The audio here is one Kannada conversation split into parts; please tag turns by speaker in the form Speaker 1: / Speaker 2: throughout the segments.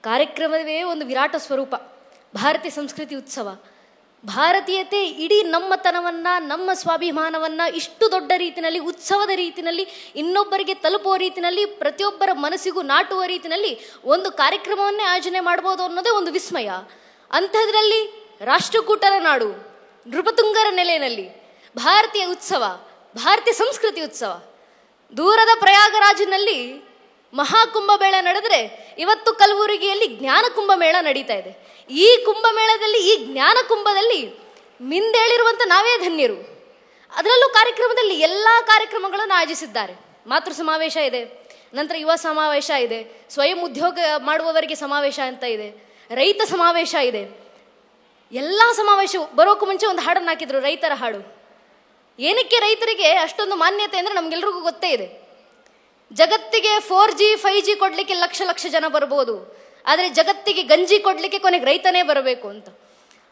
Speaker 1: ಕಾರ್ಯಕ್ರಮವೇ ಒಂದು ವಿರಾಟ ಸ್ವರೂಪ. ಭಾರತೀಯ ಸಂಸ್ಕೃತಿ ಉತ್ಸವ, ಭಾರತೀಯತೆ ಇಡೀ ನಮ್ಮತನವನ್ನು, ನಮ್ಮ ಸ್ವಾಭಿಮಾನವನ್ನು ಇಷ್ಟು ದೊಡ್ಡ ರೀತಿಯಲ್ಲಿ, ಉತ್ಸವದ ರೀತಿಯಲ್ಲಿ, ಇನ್ನೊಬ್ಬರಿಗೆ ತಲುಪುವ ರೀತಿಯಲ್ಲಿ, ಪ್ರತಿಯೊಬ್ಬರ ಮನಸ್ಸಿಗೂ ನಾಟುವ ರೀತಿಯಲ್ಲಿ ಒಂದು ಕಾರ್ಯಕ್ರಮವನ್ನೇ ಆಯೋಜನೆ ಮಾಡ್ಬೋದು ಅನ್ನೋದೇ ಒಂದು ವಿಸ್ಮಯ. ಅಂಥದ್ರಲ್ಲಿ ರಾಷ್ಟ್ರಕೂಟರ ನಾಡು, ನೃಪತುಂಗರ ನೆಲೆಯಲ್ಲಿ ಭಾರತೀಯ ಉತ್ಸವ, ಭಾರತೀಯ ಸಂಸ್ಕೃತಿ ಉತ್ಸವ. ದೂರದ ಪ್ರಯಾಗರಾಜ್ನಲ್ಲಿ ಮಹಾಕುಂಭಮೇಳ ನಡೆದರೆ ಇವತ್ತು ಕಲಬುರಗಿಯಲ್ಲಿ ಜ್ಞಾನ ಕುಂಭಮೇಳ ನಡೀತಾ ಇದೆ. ಈ ಕುಂಭಮೇಳದಲ್ಲಿ, ಈ ಜ್ಞಾನ ಕುಂಭದಲ್ಲಿ ಮಿಂದೇಳಿರುವಂಥ ನಾವೇ ಧನ್ಯರು. ಅದರಲ್ಲೂ ಕಾರ್ಯಕ್ರಮದಲ್ಲಿ ಎಲ್ಲ ಕಾರ್ಯಕ್ರಮಗಳನ್ನು ಆಯೋಜಿಸಿದ್ದಾರೆ. ಮಾತೃ ಸಮಾವೇಶ ಇದೆ, ನಂತರ ಯುವ ಸಮಾವೇಶ ಇದೆ, ಸ್ವಯಂ ಉದ್ಯೋಗ ಮಾಡುವವರಿಗೆ ಸಮಾವೇಶ ಅಂತ ಇದೆ, ರೈತ ಸಮಾವೇಶ ಇದೆ. ಎಲ್ಲ ಸಮಾವೇಶವು ಬರೋಕ್ಕೂ ಮುಂಚೆ ಒಂದು ಹಾಡನ್ನು ಹಾಕಿದ್ರು, ರೈತರ ಹಾಡು. ಏನಕ್ಕೆ ರೈತರಿಗೆ ಅಷ್ಟೊಂದು ಮಾನ್ಯತೆ ಅಂದರೆ ನಮಗೆಲ್ರಿಗೂ ಗೊತ್ತೇ ಇದೆ. ಜಗತ್ತಿಗೆ 4G 5G ಕೊಡಲಿಕ್ಕೆ ಲಕ್ಷ ಲಕ್ಷ ಜನ ಬರ್ಬೋದು, ಆದರೆ ಜಗತ್ತಿಗೆ ಗಂಜಿ ಕೊಡಲಿಕ್ಕೆ ಕೊನೆಗೆ ರೈತನೇ ಬರಬೇಕು ಅಂತ.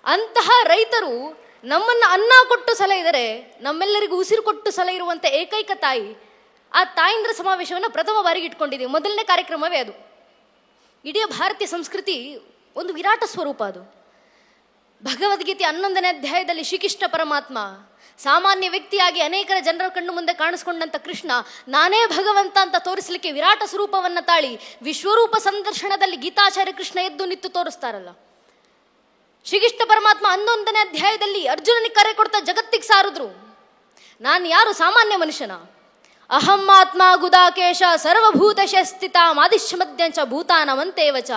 Speaker 1: ಅಂತಹ ರೈತರು ನಮ್ಮನ್ನು ಅನ್ನ ಕೊಟ್ಟು ಸಲಹಿದರೆ, ನಮ್ಮೆಲ್ಲರಿಗೂ ಉಸಿರು ಕೊಟ್ಟು ಸಲಹಿರುವಂಥ ಏಕೈಕ ತಾಯಿ. ಆ ತಾಯಿಂದ್ರ ಸಮಾವೇಶವನ್ನು ಪ್ರಥಮ ಬಾರಿಗೆ ಇಟ್ಕೊಂಡಿದ್ದೀವಿ. ಮೊದಲನೇ ಕಾರ್ಯಕ್ರಮವೇ ಅದು. ಇಡೀ ಭಾರತೀಯ ಸಂಸ್ಕೃತಿ ಒಂದು ವಿರಾಟ ಸ್ವರೂಪ ಅದು. ಭಗವದ್ಗೀತೆ 11ನೇ ಅಧ್ಯಾಯದಲ್ಲಿ ಶ್ರೀಕೃಷ್ಣ ಪರಮಾತ್ಮ ಸಾಮಾನ್ಯ ವ್ಯಕ್ತಿಯಾಗಿ ಅನೇಕರ ಜನರ ಕಣ್ಣು ಮುಂದೆ ಕಾಣಿಸ್ಕೊಂಡಂಥ ಕೃಷ್ಣ ನಾನೇ ಭಗವಂತ ಅಂತ ತೋರಿಸಲಿಕ್ಕೆ ವಿರಾಟ ಸ್ವರೂಪವನ್ನು ತಾಳಿ ವಿಶ್ವರೂಪ ಸಂದರ್ಶನದಲ್ಲಿ ಗೀತಾಚಾರ್ಯ ಕೃಷ್ಣ ಎದ್ದು ನಿಂತು ತೋರಿಸ್ತಾರಲ್ಲ. ಶ್ರೀಕೃಷ್ಣ ಪರಮಾತ್ಮ 11ನೇ ಅಧ್ಯಾಯದಲ್ಲಿ ಅರ್ಜುನನಿಗೆ ಕರೆ ಕೊಡ್ತಾ ಜಗತ್ತಿಗೆ ಸಾರಿದ್ರು, ನಾನು ಯಾರು ಸಾಮಾನ್ಯ ಮನುಷ್ಯನ, ಅಹಂ ಆತ್ಮ ಗುದಾಕೇಶ ಸರ್ವಭೂತಶ ಸ್ಥಿತ ಮಾದಿಶ್ಯ ಮಧ್ಯಾಂಚ ಭೂತಾನವಂತೇವಚ.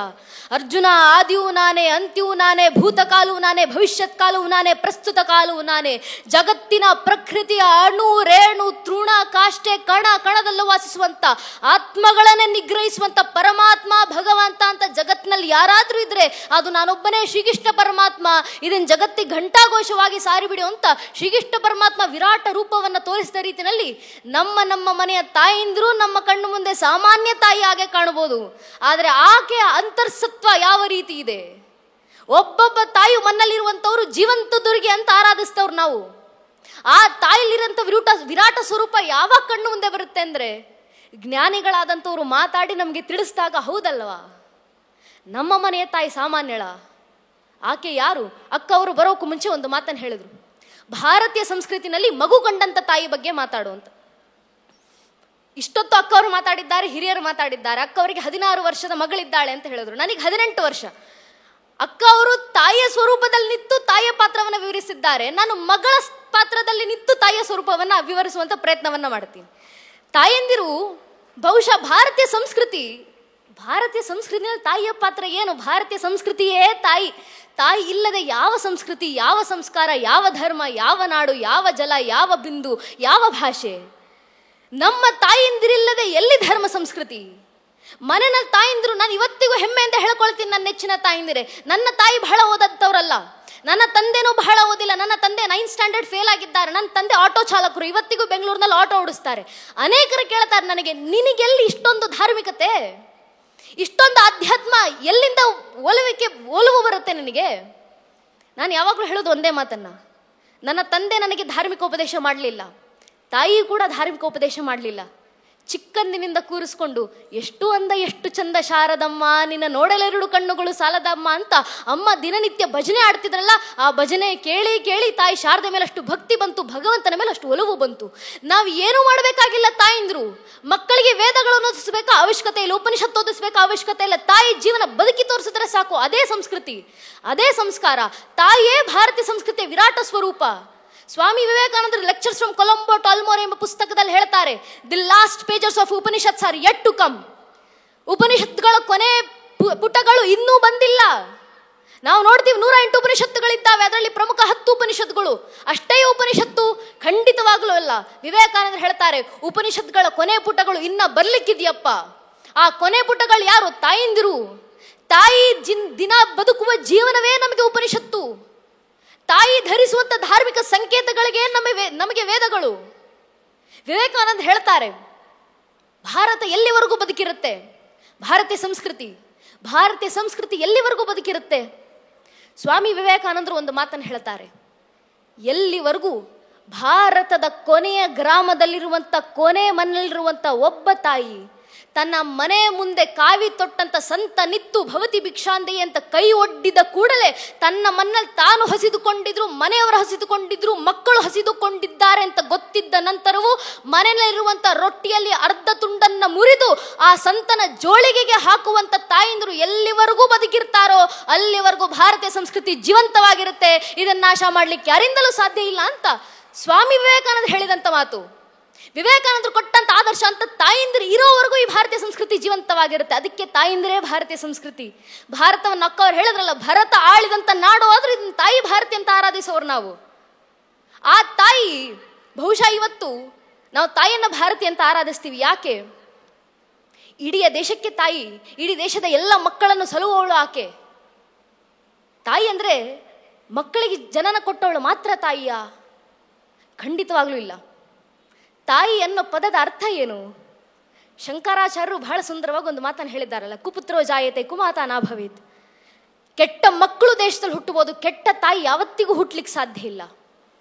Speaker 1: ಅರ್ಜುನ, ಆದಿಯೂ ನಾನೇ, ಅಂತ್ಯವೂ ನಾನೇ, ಭೂತಕಾಲವೂ ನಾನೇ, ಭವಿಷ್ಯತ್ ಕಾಲವೂ ನಾನೇ, ಪ್ರಸ್ತುತ ಕಾಲವೂ ನಾನೇ. ಜಗತ್ತಿನ ಪ್ರಕೃತಿಯ ಅಣು ರೇಣು ತೃಣ ಕಾಷ್ಟೆ ಕಣ ಕಣದಲ್ಲೂ ವಾಸಿಸುವಂಥ ಆತ್ಮಗಳನ್ನೇ ನಿಗ್ರಹಿಸುವಂಥ ಪರಮಾತ್ಮ ಭಗವಂತ ಅಂತ ಜಗತ್ತಿನಲ್ಲಿ ಯಾರಾದರೂ ಇದ್ರೆ ಅದು ನಾನೊಬ್ಬನೇ, ಶ್ರೀಕೃಷ್ಣ ಪರಮಾತ್ಮ. ಇದನ್ನು ಜಗತ್ತಿಗೆ ಘಂಟಾಘೋಷವಾಗಿ ಸಾರಿಬಿಡು ಅಂತ ಶ್ರೀಕೃಷ್ಣ ಪರಮಾತ್ಮ ವಿರಾಟ ರೂಪವನ್ನು ತೋರಿಸಿದ ರೀತಿಯಲ್ಲಿ ನಮ್ಮ ಮನೆಯ ತಾಯಿಂದ್ರು ನಮ್ಮ ಕಣ್ಣು ಮುಂದೆ ಸಾಮಾನ್ಯ ತಾಯಿ ಹಾಗೆ ಕಾಣಬಹುದು. ಆದರೆ ಆಕೆಯ ಅಂತರ್ಸತ್ವ ಯಾವ ರೀತಿ ಇದೆ? ಒಬ್ಬೊಬ್ಬ ತಾಯಿ ಮನ್ನಲ್ಲಿರುವಂಥವ್ರು ಜೀವಂತ ದುರ್ಗೆ ಅಂತ ಆರಾಧಿಸ್ತವ್ರು ನಾವು. ಆ ತಾಯಿಲಿರೋಂಥ ವಿರಾಟ ಸ್ವರೂಪ ಯಾವಾಗ ಕಣ್ಣು ಮುಂದೆ ಬರುತ್ತೆ ಅಂದರೆ, ಜ್ಞಾನಿಗಳಾದಂಥವ್ರು ಮಾತಾಡಿ ನಮಗೆ ತಿಳಿಸಿದಾಗ ಹೌದಲ್ವಾ, ನಮ್ಮ ಮನೆಯ ತಾಯಿ ಸಾಮಾನ್ಯಳ, ಆಕೆ ಯಾರು? ಅಕ್ಕ ಅವರು ಬರೋಕ್ಕೂ ಮುಂಚೆ ಒಂದು ಮಾತನ್ನು ಹೇಳಿದ್ರು, ಭಾರತೀಯ ಸಂಸ್ಕೃತಿನಲ್ಲಿ ಮಗು ಕಂಡಂಥ ತಾಯಿ ಬಗ್ಗೆ ಮಾತಾಡುವಂತ. ಇಷ್ಟೊತ್ತು ಅಕ್ಕ ಅವರು ಮಾತಾಡಿದ್ದಾರೆ, ಹಿರಿಯರು ಮಾತಾಡಿದ್ದಾರೆ. ಅಕ್ಕ ಅವರಿಗೆ 16 ವರ್ಷದ ಮಗಳಿದ್ದಾಳೆ ಅಂತ ಹೇಳಿದ್ರು, ನನಗೆ 18 ವರ್ಷ. ಅಕ್ಕ ಅವರು ತಾಯಿಯ ಸ್ವರೂಪದಲ್ಲಿ ನಿಂತು ತಾಯಿಯ ಪಾತ್ರವನ್ನು ವಿವರಿಸಿದ್ದಾರೆ. ನಾನು ಮಗಳ ಪಾತ್ರದಲ್ಲಿ ನಿಂತು ತಾಯಿಯ ಸ್ವರೂಪವನ್ನು ವಿವರಿಸುವಂಥ ಪ್ರಯತ್ನವನ್ನು ಮಾಡ್ತೀನಿ. ತಾಯಂದಿರು ಬಹುಶಃ ಭಾರತೀಯ ಸಂಸ್ಕೃತಿಯಲ್ಲಿ ತಾಯಿಯ ಪಾತ್ರ ಏನು? ಭಾರತೀಯ ಸಂಸ್ಕೃತಿಯೇ ತಾಯಿ. ತಾಯಿ ಇಲ್ಲದೆ ಯಾವ ಸಂಸ್ಕೃತಿ, ಯಾವ ಸಂಸ್ಕಾರ, ಯಾವ ಧರ್ಮ, ಯಾವ ನಾಡು, ಯಾವ ಜಲ, ಯಾವ ಬಿಂದು, ಯಾವ ಭಾಷೆ? ನಮ್ಮ ತಾಯಿಂದಿರಿಲ್ಲದೆ ಎಲ್ಲಿ ಧರ್ಮ ಸಂಸ್ಕೃತಿ? ಮನೆಯಲ್ಲಿ ತಾಯಿಂದಿರು, ನಾನು ಇವತ್ತಿಗೂ ಹೆಮ್ಮೆಯಿಂದ ಹೇಳ್ಕೊಳ್ತೀನಿ, ನನ್ನ ನೆಚ್ಚಿನ ತಾಯಿಂದಿರೆ. ನನ್ನ ತಾಯಿ ಬಹಳ ಓದಂಥವ್ರಲ್ಲ, ನನ್ನ ತಂದೆನೂ ಬಹಳ ಓದಿಲ್ಲ. ನನ್ನ ತಂದೆ 9th ಸ್ಟ್ಯಾಂಡರ್ಡ್ ಫೇಲ್ ಆಗಿದ್ದಾರೆ. ನನ್ನ ತಂದೆ ಆಟೋ ಚಾಲಕರು, ಇವತ್ತಿಗೂ ಬೆಂಗಳೂರಿನಲ್ಲಿ ಆಟೋ ಓಡಿಸ್ತಾರೆ. ಅನೇಕರು ಕೇಳ್ತಾರೆ ನನಗೆ, ನಿನಗೆಲ್ಲಿ ಇಷ್ಟೊಂದು ಧಾರ್ಮಿಕತೆ, ಇಷ್ಟೊಂದು ಅಧ್ಯಾತ್ಮ, ಎಲ್ಲಿಂದ ಒಲವು ಬರುತ್ತೆ ನಿನಗೆ? ನಾನು ಯಾವಾಗಲೂ ಹೇಳೋದು ಒಂದೇ ಮಾತನ್ನ, ನನ್ನ ತಂದೆ ನನಗೆ ಧಾರ್ಮಿಕ ಉಪದೇಶ ಮಾಡಲಿಲ್ಲ, ತಾಯಿ ಕೂಡ ಧಾರ್ಮಿಕ ಉಪದೇಶ ಮಾಡಲಿಲ್ಲ. ಚಿಕ್ಕಂದಿನಿಂದ ಕೂರಿಸ್ಕೊಂಡು ಎಷ್ಟು ಅಂದ ಎಷ್ಟು ಚಂದ ಶಾರದಮ್ಮ, ನಿನ್ನ ನೋಡಲೆರಡು ಕಣ್ಣುಗಳು ಸಾಲದಮ್ಮ ಅಂತ ಅಮ್ಮ ದಿನನಿತ್ಯ ಭಜನೆ ಆಡ್ತಿದ್ರಲ್ಲ, ಆ ಭಜನೆ ಕೇಳಿ ಕೇಳಿ ತಾಯಿ ಶಾರದೆ ಮೇಲೆ ಅಷ್ಟು ಭಕ್ತಿ ಬಂತು, ಭಗವಂತನ ಮೇಲೆ ಅಷ್ಟು ಒಲವು ಬಂತು. ನಾವು ಏನೂ ಮಾಡಬೇಕಾಗಿಲ್ಲ. ತಾಯಿಂದ್ರು ಮಕ್ಕಳಿಗೆ ವೇದಗಳನ್ನು ಓದಿಸ್ಬೇಕಾ ಅವಶ್ಯಕತೆ ಇಲ್ಲ, ಉಪನಿಷತ್ತು ಓದಿಸ್ಬೇಕಾ ಅವಶ್ಯಕತೆ ಇಲ್ಲ. ತಾಯಿ ಜೀವನ ಬದುಕಿ ತೋರಿಸಿದ್ರೆ ಸಾಕು. ಅದೇ ಸಂಸ್ಕೃತಿ, ಅದೇ ಸಂಸ್ಕಾರ. ತಾಯಿಯೇ ಭಾರತೀಯ ಸಂಸ್ಕೃತಿಯ ವಿರಾಟ ಸ್ವರೂಪ. ಸ್ವಾಮಿ ವಿವೇಕಾನಂದರು ಲೆಕ್ಚರ್ಸ್ ಫ್ರಮ್ ಕೊಲಂಬೋ ಟಾಲ್ಮೋರ್ ಎಂಬ ಪುಸ್ತಕದಲ್ಲಿ ಹೇಳ್ತಾರೆ, the last pages of Upanishads are yet to come. ಉಪನಿಷತ್ತುಗಳ ಕೊನೆ ಪುಟಗಳು ಇನ್ನೂ ಬಂದಿಲ್ಲ. ನಾವು ನೋಡ್ತೀವಿ 108 ಉಪನಿಷತ್ತುಗಳಿದ್ದಾವೆ, ಅದರಲ್ಲಿ ಪ್ರಮುಖ 10 ಉಪನಿಷತ್ತುಗಳು. ಅಷ್ಟೇ ಉಪನಿಷತ್ತು ಖಂಡಿತವಾಗ್ಲೂ ಅಲ್ಲ. ವಿವೇಕಾನಂದರು ಹೇಳ್ತಾರೆ, ಉಪನಿಷತ್ತುಗಳ ಕೊನೆ ಪುಟಗಳು ಇನ್ನ ಬರ್ಲಿಕ್ಕಿದೆಯಪ್ಪ. ಆ ಕೊನೆ ಪುಟಗಳು ಯಾರು? ತಾಯಿಂದಿರು. ತಾಯಿ ದಿನ ಬದುಕುವ ಜೀವನವೇ ನಮಗೆ ಉಪನಿಷತ್ತು. ತಾಯಿ ಧರಿಸುವಂಥ ಧಾರ್ಮಿಕ ಸಂಕೇತಗಳಿಗೆ ನಮಗೆ ವೇದಗಳು. ವಿವೇಕಾನಂದ ಹೇಳ್ತಾರೆ, ಭಾರತ ಎಲ್ಲಿವರೆಗೂ ಬದುಕಿರುತ್ತೆ? ಭಾರತೀಯ ಸಂಸ್ಕೃತಿ ಎಲ್ಲಿವರೆಗೂ ಬದುಕಿರುತ್ತೆ? ಸ್ವಾಮಿ ವಿವೇಕಾನಂದರು ಒಂದು ಮಾತನ್ನು ಹೇಳ್ತಾರೆ, ಎಲ್ಲಿವರೆಗೂ ಭಾರತದ ಕೊನೆಯ ಗ್ರಾಮದಲ್ಲಿರುವಂಥ ಕೊನೆ ಮನೆಯಲ್ಲಿರುವಂಥ ಒಬ್ಬ ತಾಯಿ ತನ್ನ ಮನೆ ಮುಂದೆ ಕಾವಿ ತೊಟ್ಟಂತ ಸಂತ ನಿತ್ತು ಭವತಿ ಭಿಕ್ಷಾಂದೇಯಿ ಅಂತ ಕೈ ಒಡ್ಡಿದ ಕೂಡಲೇ ತನ್ನ ಮನ್ನಲ್ಲಿ ತಾನು ಹಸಿದುಕೊಂಡಿದ್ರು, ಮನೆಯವರು ಹಸಿದುಕೊಂಡಿದ್ರು, ಮಕ್ಕಳು ಹಸಿದುಕೊಂಡಿದ್ದಾರೆ ಅಂತ ಗೊತ್ತಿದ್ದ ನಂತರವೂ ಮನೆಯಲ್ಲಿರುವಂತ ರೊಟ್ಟಿಯಲ್ಲಿ ಅರ್ಧ ತುಂಡನ್ನ ಮುರಿದು ಆ ಸಂತನ ಜೋಳಿಗೆಗೆ ಹಾಕುವಂತ ತಾಯಿಂದರು ಎಲ್ಲಿವರೆಗೂ ಬದುಕಿರ್ತಾರೋ ಅಲ್ಲಿವರೆಗೂ ಭಾರತೀಯ ಸಂಸ್ಕೃತಿ ಜೀವಂತವಾಗಿರುತ್ತೆ. ಇದನ್ನ ನಾಶ ಮಾಡ್ಲಿಕ್ಕೆ ಯಾರಿಂದಲೂ ಸಾಧ್ಯ ಇಲ್ಲ ಅಂತ ಸ್ವಾಮಿ ವಿವೇಕಾನಂದ ಹೇಳಿದಂತ ಮಾತು, ವಿವೇಕಾನಂದರು ಕೊಟ್ಟಂತ ಆದರ್ಶ ಅಂತ ತಾಯಿಂದಿರು ಇರೋವರೆಗೂ ಈ ಭಾರತೀಯ ಸಂಸ್ಕೃತಿ ಜೀವಂತವಾಗಿರುತ್ತೆ. ಅದಕ್ಕೆ ತಾಯಿಂದಿರೇ ಭಾರತೀಯ ಸಂಸ್ಕೃತಿ. ಭಾರತವನ್ನು ಅಕ್ಕವ್ರು ಹೇಳಿದ್ರಲ್ಲ, ಭರತ ಆಳಿದಂತ ನಾಡು ಆದ್ರೂ ಇದನ್ನ ತಾಯಿ ಭಾರತಿ ಅಂತ ಆರಾಧಿಸೋರು ನಾವು. ಆ ತಾಯಿ ಬಹುಶಃ ಇವತ್ತು ನಾವು ತಾಯಿಯನ್ನ ಭಾರತಿ ಅಂತ ಆರಾಧಿಸ್ತೀವಿ. ಯಾಕೆ? ಇಡೀ ದೇಶಕ್ಕೆ ತಾಯಿ, ಇಡೀ ದೇಶದ ಎಲ್ಲ ಮಕ್ಕಳನ್ನು ಸಲುವವಳು ಆಕೆ. ತಾಯಿ ಅಂದ್ರೆ ಮಕ್ಕಳಿಗೆ ಜನನ ಕೊಟ್ಟವಳು ಮಾತ್ರ ತಾಯಿಯಾ? ಖಂಡಿತವಾಗ್ಲೂ ಇಲ್ಲ. ತಾಯಿ ಅನ್ನೋ ಪದದ ಅರ್ಥ ಏನು? ಶಂಕರಾಚಾರ್ಯರು ಬಹಳ ಸುಂದರವಾಗಿ ಒಂದು ಮಾತನ್ನು ಹೇಳಿದ್ದಾರಲ್ಲ, ಕುಪುತ್ರೋ ಜಾಯತೆ ಕುಮಾತಾ ನಾ ಭವೇತ್. ಕೆಟ್ಟ ಮಕ್ಕಳು ದೇಶದಲ್ಲಿ ಹುಟ್ಟಬಹುದು, ಕೆಟ್ಟ ತಾಯಿ ಯಾವತ್ತಿಗೂ ಹುಟ್ಟಲಿಕ್ಕೆ ಸಾಧ್ಯ ಇಲ್ಲ.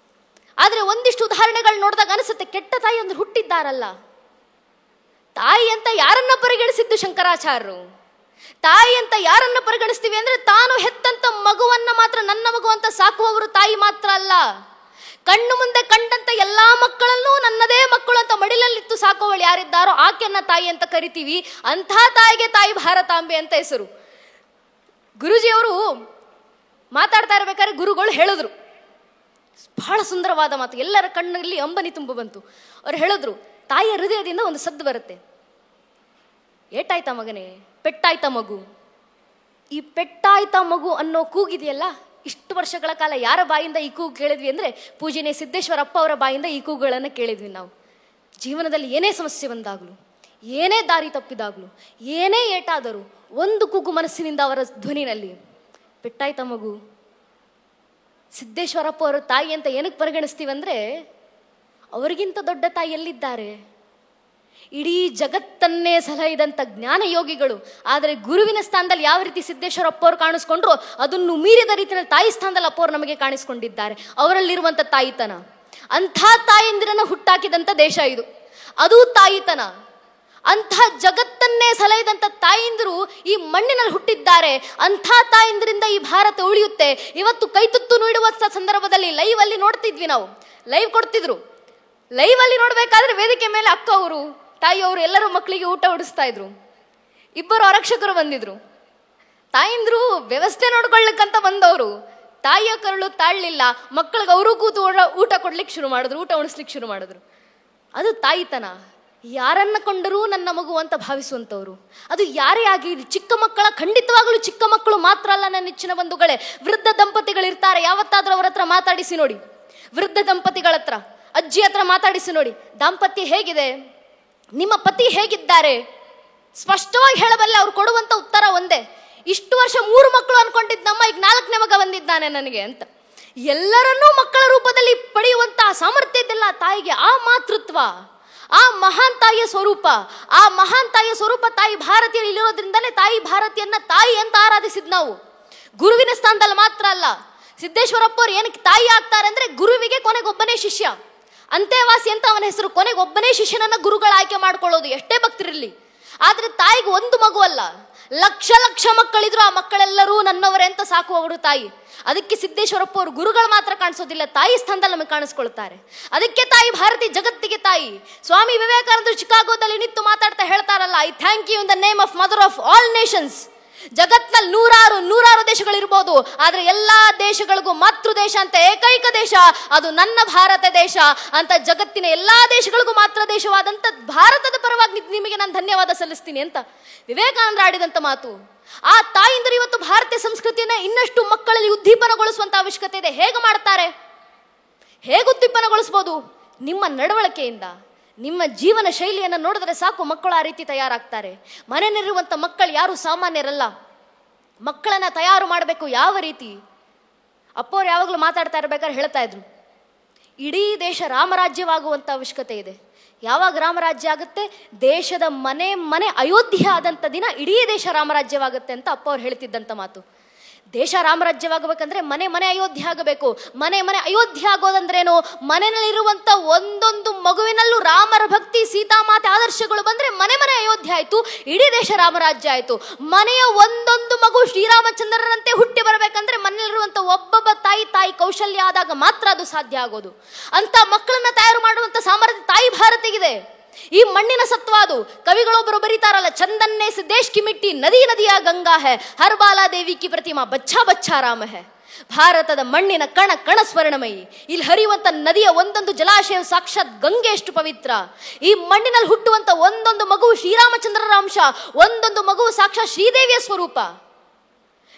Speaker 1: ಆದ್ರೆ ಒಂದಿಷ್ಟು ಉದಾಹರಣೆಗಳು ನೋಡಿದಾಗ ಅನಿಸುತ್ತೆ ಕೆಟ್ಟ ತಾಯಿ ಒಂದು ಹುಟ್ಟಿದ್ದಾರಲ್ಲ. ತಾಯಿ ಅಂತ ಯಾರನ್ನ ಪರಿಗಣಿಸಿದ್ದು ಶಂಕರಾಚಾರ್ಯರು? ತಾಯಿ ಅಂತ ಯಾರನ್ನ ಪರಿಗಣಿಸ್ತೀವಿ ಅಂದ್ರೆ ತಾನು ಹೆತ್ತಂತ ಮಗುವನ್ನ ಮಾತ್ರ ನನ್ನ ಮಗು ಅಂತ ಸಾಕುವವರು ತಾಯಿ ಮಾತ್ರ ಅಲ್ಲ, ಕಣ್ಣು ಮುಂದೆ ಕಂಡಂತ ಎಲ್ಲಾ ಮಕ್ಕಳಲ್ಲೂ ನನ್ನದೇ ಮಕ್ಕಳು ಅಂತ ಮಡಿಲಲ್ಲಿತ್ತು ಸಾಕುವವಳು ಯಾರಿದ್ದಾರೋ ಆಕೆಯನ್ನ ತಾಯಿ ಅಂತ ಕರಿತೀವಿ. ಅಂಥ ತಾಯಿಗೆ ತಾಯಿ ಭಾರತಾಂಬೆ ಅಂತ ಹೆಸರು. ಗುರುಜಿಯವರು ಮಾತಾಡ್ತಾ ಇರ್ಬೇಕಾದ್ರೆ ಗುರುಗಳು ಹೇಳಿದ್ರು ಬಹಳ ಸುಂದರವಾದ ಮಾತು, ಎಲ್ಲರ ಕಣ್ಣಲ್ಲಿ ಅಂಬನಿ ತುಂಬ ಬಂತು. ಅವ್ರು ಹೇಳಿದ್ರು, ತಾಯಿಯ ಹೃದಯದಿಂದ ಒಂದು ಸದ್ದು ಬರುತ್ತೆ, ಏಟಾಯ್ತಾ ಮಗನೇ, ಪೆಟ್ಟಾಯ್ತಾ ಮಗು. ಈ ಪೆಟ್ಟಾಯ್ತಾ ಮಗು ಅನ್ನೋ ಕೂಗಿದೆಯಲ್ಲ, ಇಷ್ಟು ವರ್ಷಗಳ ಕಾಲ ಯಾರ ಬಾಯಿಂದ ಈ ಕೂಗು ಕೇಳಿದ್ವಿ ಅಂದ್ರೆ ಪೂಜನೀಯ ಸಿದ್ದೇಶ್ವರಪ್ಪ ಅವರ ಬಾಯಿಂದ ಈ ಕೂಗುಗಳನ್ನು ಕೇಳಿದ್ವಿ ನಾವು. ಜೀವನದಲ್ಲಿ ಏನೇ ಸಮಸ್ಯೆ ಬಂದಾಗಲೂ, ಏನೇ ದಾರಿ ತಪ್ಪಿದಾಗಲೂ, ಏನೇ ಏಟಾದರೂ ಒಂದು ಕೂಗು ಮನಸ್ಸಿನಿಂದ ಅವರ ಧ್ವನಿನಲ್ಲಿ, ಪೆಟ್ಟಾಯ್ತಾ ಮಗು. ಸಿದ್ದೇಶ್ವರಪ್ಪ ಅವರ ತಾಯಿ ಅಂತ ಏನಕ್ಕೆ ಪರಿಗಣಿಸ್ತೀವಂದ್ರೆ ಅವರಿಗಿಂತ ದೊಡ್ಡ ತಾಯಿ ಎಲ್ಲಿದ್ದಾರೆ? ಇಡೀ ಜಗತ್ತನ್ನೇ ಸಲಹಿದಂಥ ಜ್ಞಾನ ಯೋಗಿಗಳು. ಆದರೆ ಗುರುವಿನ ಸ್ಥಾನದಲ್ಲಿ ಯಾವ ರೀತಿ ಸಿದ್ದೇಶ್ವರಪ್ಪ ಅವರು ಕಾಣಿಸ್ಕೊಂಡ್ರು ಅದನ್ನು ಮೀರಿದ ರೀತಿಯಲ್ಲಿ ತಾಯಿ ಸ್ಥಾನದಲ್ಲಿ ಅಪ್ಪ ಅವರು ನಮಗೆ ಕಾಣಿಸ್ಕೊಂಡಿದ್ದಾರೆ. ಅವರಲ್ಲಿರುವಂಥ ತಾಯಿತನ, ಅಂಥ ತಾಯಂದಿರನ್ನ ಹುಟ್ಟಾಕಿದಂಥ ದೇಶ ಇದು, ಅದು ತಾಯಿತನ. ಅಂಥ ಜಗತ್ತನ್ನೇ ಸಲಹಿದಂಥ ತಾಯಂದಿರು ಈ ಮಣ್ಣಿನಲ್ಲಿ ಹುಟ್ಟಿದ್ದಾರೆ. ಅಂಥ ತಾಯಂದಿರಿಂದ ಈ ಭಾರತ ಉಳಿಯುತ್ತೆ. ಇವತ್ತು ಕೈತುತ್ತು ನೀಡುವ ಸಂದರ್ಭದಲ್ಲಿ ಲೈವ್ ಅಲ್ಲಿ ನೋಡ್ತಿದ್ವಿ, ನಾವು ಲೈವ್ ಕೊಡ್ತಿದ್ರು. ಲೈವ್ ಅಲ್ಲಿ ನೋಡ್ಬೇಕಾದ್ರೆ ವೇದಿಕೆ ಮೇಲೆ ಅಕ್ಕ ಅವರು, ತಾಯಿಯವರು ಎಲ್ಲರೂ ಮಕ್ಕಳಿಗೆ ಊಟ ಉಡಿಸ್ತಾ ಇದ್ರು. ಇಬ್ಬರು ಆರಕ್ಷಕರು ಬಂದಿದ್ರು. ತಾಯಿಂದ್ರು ವ್ಯವಸ್ಥೆ ನೋಡ್ಕೊಳ್ಳಿಕ್ಕಂತ ಬಂದವರು. ತಾಯಿಯ ಕರುಳು ತಾಳ್ಲಿಲ್ಲ, ಮಕ್ಕಳಿಗೆ ಅವರು ಕೂತು ಊಟ ಕೊಡ್ಲಿಕ್ಕೆ ಶುರು ಮಾಡಿದ್ರು, ಊಟ ಉಣಿಸ್ಲಿಕ್ಕೆ ಶುರು ಮಾಡಿದ್ರು. ಅದು ತಾಯಿತನ. ಯಾರನ್ನ ಕೊಂಡರೂ ನನ್ನ ಮಗು ಅಂತ ಭಾವಿಸುವಂಥವ್ರು. ಅದು ಯಾರೇ ಆಗಿರಲಿ, ಚಿಕ್ಕ ಮಕ್ಕಳ, ಖಂಡಿತವಾಗಲೂ ಚಿಕ್ಕ ಮಕ್ಕಳು ಮಾತ್ರ ಅಲ್ಲ ನನ್ನ ನೆಚ್ಚಿನ ಬಂಧುಗಳೇ, ವೃದ್ಧ ದಂಪತಿಗಳಿರ್ತಾರೆ. ಯಾವತ್ತಾದ್ರೂ ಅವ್ರ ಹತ್ರ ಮಾತಾಡಿಸಿ ನೋಡಿ, ವೃದ್ಧ ದಂಪತಿಗಳ ಹತ್ರ, ಅಜ್ಜಿ ಹತ್ರ ಮಾತಾಡಿಸಿ ನೋಡಿ, ದಾಂಪತ್ಯ ಹೇಗಿದೆ, ನಿಮ್ಮ ಪತಿ ಹೇಗಿದ್ದಾರೆ, ಸ್ಪಷ್ಟವಾಗಿ ಹೇಳಬಲ್ಲೆ. ಅವ್ರು ಕೊಡುವಂತ ಉತ್ತರ ಒಂದೇ, ಇಷ್ಟು ವರ್ಷ 3 ಮಕ್ಕಳು ಅನ್ಕೊಂಡಿದ್ದಮ್ಮ, ಈಗ 4ನೇ ಮಗ ಬಂದಿದ್ದಾನೆ ನನಗೆ ಅಂತ. ಎಲ್ಲರನ್ನೂ ಮಕ್ಕಳ ರೂಪದಲ್ಲಿ ಪಡೆಯುವಂತಹ ಸಾಮರ್ಥ್ಯ ಇದೆಲ್ಲ ತಾಯಿಗೆ. ಆ ಮಾತೃತ್ವ, ಆ ಮಹಾನ್ ತಾಯಿಯ ಸ್ವರೂಪ, ಆ ಮಹಾನ್ ತಾಯಿಯ ಸ್ವರೂಪ ತಾಯಿ ಭಾರತೀಯರು ಇಲ್ಲಿರೋದ್ರಿಂದಲೇ ತಾಯಿ ಭಾರತಿಯನ್ನ ತಾಯಿ ಅಂತ ಆರಾಧಿಸಿದ್ ನಾವು. ಗುರುವಿನ ಸ್ಥಾನದಲ್ಲಿ ಮಾತ್ರ ಅಲ್ಲ. ಸಿದ್ದೇಶ್ವರಪ್ಪ ಅವ್ರು ಏನಕ್ಕೆ ತಾಯಿ ಆಗ್ತಾರೆ ಅಂದ್ರೆ ಗುರುವಿಗೆ ಕೊನೆಗೊಬ್ಬನೇ ಶಿಷ್ಯ, ಅಂತೆವಾಸಿ ಅಂತ ಅವನ ಹೆಸರು. ಕೊನೆಗೊಬ್ಬನೇ ಶಿಷ್ಯನನ್ನ ಗುರುಗಳ ಆಯ್ಕೆ ಮಾಡ್ಕೊಳ್ಳೋದು, ಎಷ್ಟೇ ಭಕ್ತರಿರಲಿ. ಆದ್ರೆ ತಾಯಿಗೆ ಒಂದು ಮಗು ಅಲ್ಲ, ಲಕ್ಷ ಲಕ್ಷ ಮಕ್ಕಳಿದ್ರು ಆ ಮಕ್ಕಳೆಲ್ಲರೂ ನನ್ನವರೇ ಅಂತ ಸಾಕುವವರು ತಾಯಿ. ಅದಕ್ಕೆ ಸಿದ್ದೇಶ್ವರಪ್ಪ ಅವರು ಗುರುಗಳು ಮಾತ್ರ ಕಾಣಿಸೋದಿಲ್ಲ, ತಾಯಿ ಸ್ಥಾನದಲ್ಲಿ ನಮಗೆ ಕಾಣಿಸ್ಕೊಳ್ತಾರೆ. ಅದಕ್ಕೆ ತಾಯಿ ಭಾರತಿ ಜಗತ್ತಿಗೆ ತಾಯಿ. ಸ್ವಾಮಿ ವಿವೇಕಾನಂದರು ಚಿಕಾಗೋದಲ್ಲಿ ನಿಂತು ಮಾತಾಡ್ತಾ ಹೇಳ್ತಾರಲ್ಲ, I thank you in the name of mother of all nations. ಜಗತ್ನಲ್ಲಿ ನೂರಾರು ದೇಶಗಳಿರ್ಬೋದು, ಆದ್ರೆ ಎಲ್ಲಾ ದೇಶಗಳಿಗೂ ಮಾತೃ ದೇಶ ಅಂತ ಏಕೈಕ ದೇಶ ಅದು ನನ್ನ ಭಾರತ ದೇಶ ಅಂತ. ಜಗತ್ತಿನ ಎಲ್ಲಾ ದೇಶಗಳಿಗೂ ಮಾತ್ರ ದೇಶವಾದಂತ ಭಾರತದ ಪರವಾಗಿ ನಿಮಗೆ ನಾನು ಧನ್ಯವಾದ ಸಲ್ಲಿಸ್ತೀನಿ ಅಂತ ವಿವೇಕಾನಂದರು ಆಡಿದಂತ ಮಾತು. ಆ ತಾಯಿಂದರು ಇವತ್ತು ಭಾರತೀಯ ಸಂಸ್ಕೃತಿಯನ್ನ ಇನ್ನಷ್ಟು ಮಕ್ಕಳಲ್ಲಿ ಉದ್ದೀಪನಗೊಳಿಸುವಂತ ಅವಶ್ಯಕತೆ ಇದೆ. ಹೇಗೆ ಮಾಡ್ತಾರೆ, ಹೇಗೆ ಉದ್ದೀಪನಗೊಳಿಸಬಹುದು? ನಿಮ್ಮ ನಡವಳಿಕೆಯಿಂದ, ನಿಮ್ಮ ಜೀವನ ಶೈಲಿಯನ್ನು ನೋಡಿದ್ರೆ ಸಾಕು, ಮಕ್ಕಳು ಆ ರೀತಿ ತಯಾರಾಗ್ತಾರೆ. ಮನೆಯಲ್ಲಿರುವಂಥ ಮಕ್ಕಳು ಯಾರು ಸಾಮಾನ್ಯರಲ್ಲ. ಮಕ್ಕಳನ್ನ ತಯಾರು ಮಾಡಬೇಕು ಯಾವ ರೀತಿ? ಅಪ್ಪವ್ರು ಯಾವಾಗಲೂ ಮಾತಾಡ್ತಾ ಇರ್ಬೇಕಾದ್ರೆ ಹೇಳ್ತಾ ಇದ್ರು, ಇಡೀ ದೇಶ ರಾಮರಾಜ್ಯವಾಗುವಂಥ ಅವಶ್ಯಕತೆ ಇದೆ. ಯಾವಾಗ ರಾಮರಾಜ್ಯ ಆಗುತ್ತೆ? ದೇಶದ ಮನೆ ಅಯೋಧ್ಯೆ ಆದಂಥ ದಿನ ಇಡೀ ದೇಶ ರಾಮರಾಜ್ಯವಾಗುತ್ತೆ ಅಂತ ಅಪ್ಪ ಅವ್ರು ಹೇಳ್ತಿದ್ದಂಥ ಮಾತು. ದೇಶ ರಾಮರಾಜ್ಯವಾಗಬೇಕಂದ್ರೆ ಮನೆ ಮನೆ ಅಯೋಧ್ಯೆ ಆಗಬೇಕು. ಮನೆ ಮನೆ ಅಯೋಧ್ಯೆ ಆಗೋದಂದ್ರೇನು? ಮನೆಯಲ್ಲಿರುವಂಥ ಒಂದೊಂದು ಮಗುವಿನಲ್ಲೂ ರಾಮರ ಭಕ್ತಿ, ಸೀತಾಮಾತೆ ಆದರ್ಶಗಳು ಬಂದರೆ ಮನೆ ಮನೆ ಅಯೋಧ್ಯೆ ಆಯಿತು, ಇಡೀ ದೇಶ ರಾಮರಾಜ್ಯ ಆಯಿತು. ಮನೆಯ ಒಂದೊಂದು ಮಗು ಶ್ರೀರಾಮಚಂದ್ರರಂತೆ ಹುಟ್ಟಿ ಬರಬೇಕಂದ್ರೆ ಮನೆಯಲ್ಲಿರುವಂಥ ಒಬ್ಬೊಬ್ಬ ತಾಯಿ ಕೌಶಲ್ಯ ಆದಾಗ ಮಾತ್ರ ಅದು ಸಾಧ್ಯ ಆಗೋದು. ಅಂತ ಮಕ್ಕಳನ್ನ ತಯಾರು ಮಾಡುವಂಥ ಸಾಮರ್ಥ್ಯ ತಾಯಿ ಭಾರತಿಗಿದೆ. ಈ ಮಣ್ಣಿನ ಸತ್ವ ಅದು. ಕವಿಗಳೊಬ್ಬರು ಬರೀತಾರಲ್ಲ, ಚಂದನ್ನೇ ಸೆ ದೇಶ್ ಕಿ ಮಿಟ್ಟಿ ನದಿ ನದಿಯ ಗಂಗಾ ಹೈ, ಹರ್ ಬಾಲಾ ದೇವಿ ಕಿ ಪ್ರತಿಮಾ ಬಚ್ಚಾ ಬಚ್ಚಾ ರಾಮ ಹೈ. ಭಾರತದ ಮಣ್ಣಿನ ಕಣ ಕಣ ಸ್ವರ್ಣಮಯಿ. ಇಲ್ಲಿ ಹರಿಯುವಂತ ನದಿಯ ಒಂದೊಂದು ಜಲಾಶಯ ಸಾಕ್ಷಾತ್ ಗಂಗೆ ಎಷ್ಟು ಪವಿತ್ರ. ಈ ಮಣ್ಣಿನಲ್ಲಿ ಹುಟ್ಟುವಂತ ಒಂದೊಂದು ಮಗು ಶ್ರೀರಾಮಚಂದ್ರರ ಅಂಶ, ಒಂದೊಂದು ಮಗು ಸಾಕ್ಷಾತ್ ಶ್ರೀದೇವಿಯ ಸ್ವರೂಪ.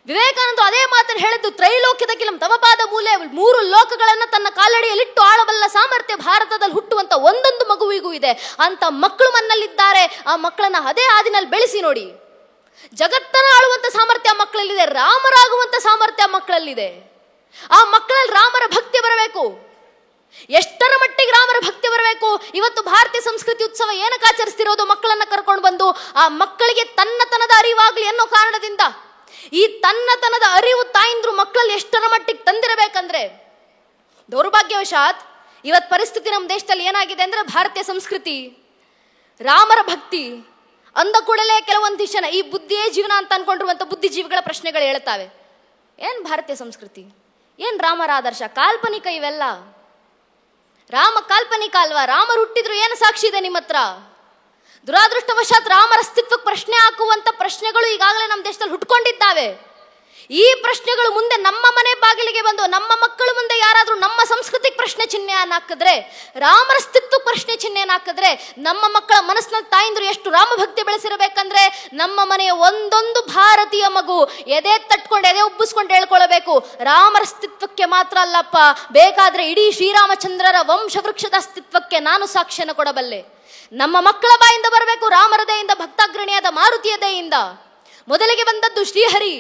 Speaker 1: ವಿವೇಕಾನಂದ ಅದೇ ಮಾತನ್ನು ಹೇಳಿದ್ದು, ತ್ರೈಲೋಕ್ಯದ ಕಿಲಂ ತಮಪಾದ ಮೂಲೆ, 3 ಲೋಕಗಳನ್ನ ತನ್ನ ಕಾಲಡಿಯಲ್ಲಿಟ್ಟು ಆಳಬಲ್ಲ ಸಾಮರ್ಥ್ಯ ಭಾರತದಲ್ಲಿ ಹುಟ್ಟುವಂತ ಒಂದೊಂದು ಮಗುವಿಗೂ ಇದೆ. ಅಂತ ಮಕ್ಕಳು ಮನ್ನಲ್ಲಿದ್ದಾರೆ. ಆ ಮಕ್ಕಳನ್ನ ಅದೇ ಹಾದಿನಲ್ಲಿ ಬೆಳೆಸಿ ನೋಡಿ. ಜಗತ್ತನ್ನ ಆಳುವಂತ ಸಾಮರ್ಥ್ಯ ಮಕ್ಕಳಲ್ಲಿದೆ, ರಾಮರಾಗುವಂತ ಸಾಮರ್ಥ್ಯ ಮಕ್ಕಳಲ್ಲಿದೆ. ಆ ಮಕ್ಕಳಲ್ಲಿ ರಾಮರ ಭಕ್ತಿ ಬರಬೇಕು. ಎಷ್ಟರ ಮಟ್ಟಿಗೆ ರಾಮರ ಭಕ್ತಿ ಬರಬೇಕು? ಇವತ್ತು ಭಾರತೀಯ ಸಂಸ್ಕೃತಿ ಉತ್ಸವ ಏನಕ್ಕೆ ಆಚರಿಸ್ತಿರೋದು? ಮಕ್ಕಳನ್ನ ಕರ್ಕೊಂಡು ಬಂದು ಆ ಮಕ್ಕಳಿಗೆ ತನ್ನತನದ ಅರಿವಾಗ್ಲಿ ಅನ್ನೋ ಕಾರಣದಿಂದ. ಈ ತನ್ನತನದ ಅರಿವು ತಾಯಿಂದ್ರು ಮಕ್ಕಳಲ್ಲಿ ಎಷ್ಟರ ಮಟ್ಟಿಗೆ ತಂದಿರಬೇಕಂದ್ರೆ, ದೌರ್ಭಾಗ್ಯವಶಾತ್ ಇವತ್ತು ಪರಿಸ್ಥಿತಿ ನಮ್ಮ ದೇಶದಲ್ಲಿ ಏನಾಗಿದೆ ಅಂದ್ರೆ, ಭಾರತೀಯ ಸಂಸ್ಕೃತಿ, ರಾಮರ ಭಕ್ತಿ ಅಂದ ಕೂಡಲೇ ಕೆಲವೊಂದಿಷ್ಟು ಜನ ಈ ಬುದ್ಧಿಯೇ ಜೀವನ ಅಂತ ಅನ್ಕೊಂಡಿರುವಂಥ ಬುದ್ಧಿಜೀವಿಗಳ ಪ್ರಶ್ನೆಗಳು ಹೇಳ್ತಾವೆ. ಏನ್ ಭಾರತೀಯ ಸಂಸ್ಕೃತಿ, ಏನ್ ರಾಮರ ಆದರ್ಶ? ಕಾಲ್ಪನಿಕ ಇವೆಲ್ಲ. ರಾಮ ಕಾಲ್ಪನಿಕ ಅಲ್ವಾ? ರಾಮರು ಹುಟ್ಟಿದ್ರು ಏನು ಸಾಕ್ಷಿ ಇದೆ ನಿಮ್ಮ ಹತ್ರ? ದುರಾದೃಷ್ಟವಶಾತ್ ರಾಮರ ಅಸ್ತಿತ್ವಕ್ಕೆ ಪ್ರಶ್ನೆ ಹಾಕುವಂತ ಪ್ರಶ್ನೆಗಳು ಈಗಾಗಲೇ ನಮ್ಮ ದೇಶದಲ್ಲಿ ಹುಟ್ಕೊಂಡಿದ್ದಾವೆ. ಈ ಪ್ರಶ್ನೆಗಳು ಮುಂದೆ ನಮ್ಮ ಮನೆ ಬಾಗಿಲಿಗೆ ಬಂದು ನಮ್ಮ ಮಕ್ಕಳು ಮುಂದೆ ಯಾರಾದ್ರೂ ನಮ್ಮ ಸಂಸ್ಕೃತಿಗೆ ಪ್ರಶ್ನೆ ಚಿಹ್ನೆಯನ್ನು ಹಾಕಿದ್ರೆ, ರಾಮರ ಅಸ್ತಿತ್ವಕ್ಕೆ ಪ್ರಶ್ನೆ ಚಿಹ್ನೆಯನ್ನು ಹಾಕಿದ್ರೆ, ನಮ್ಮ ಮಕ್ಕಳ ಮನಸ್ಸಿನಲ್ಲಿ ತಾಯಿಂದ್ರು ಎಷ್ಟು ರಾಮಭಕ್ತಿ ಬೆಳೆಸಿರಬೇಕಂದ್ರೆ, ನಮ್ಮ ಮನೆಯ ಒಂದೊಂದು ಭಾರತೀಯ ಮಗು ಎದೆ ತಟ್ಕೊಂಡು ಎದೆ ಉಬ್ಬಿಸ್ಕೊಂಡು ಹೇಳ್ಕೊಳ್ಬೇಕು, ರಾಮರ ಅಸ್ತಿತ್ವಕ್ಕೆ ಮಾತ್ರ ಅಲ್ಲಪ್ಪ, ಬೇಕಾದ್ರೆ ಇಡೀ ಶ್ರೀರಾಮಚಂದ್ರರ ವಂಶವೃಕ್ಷದ ಅಸ್ತಿತ್ವಕ್ಕೆ ನಾನು ಸಾಕ್ಷ್ಯನ ಕೊಡಬಲ್ಲೆ. ನಮ್ಮ ಮಕ್ಕಳ ಬಾಯಿಂದ ಬರಬೇಕು, ರಾಮರ ದಯೆಯಿಂದ, ಭಕ್ತಾಗ್ರಣಿಯಾದ ಮಾರುತಿಯ ದಯೆಯಿಂದ. ಮೊದಲಿಗೆ ಬಂದದ್ದು ಶ್ರೀಹರಿ,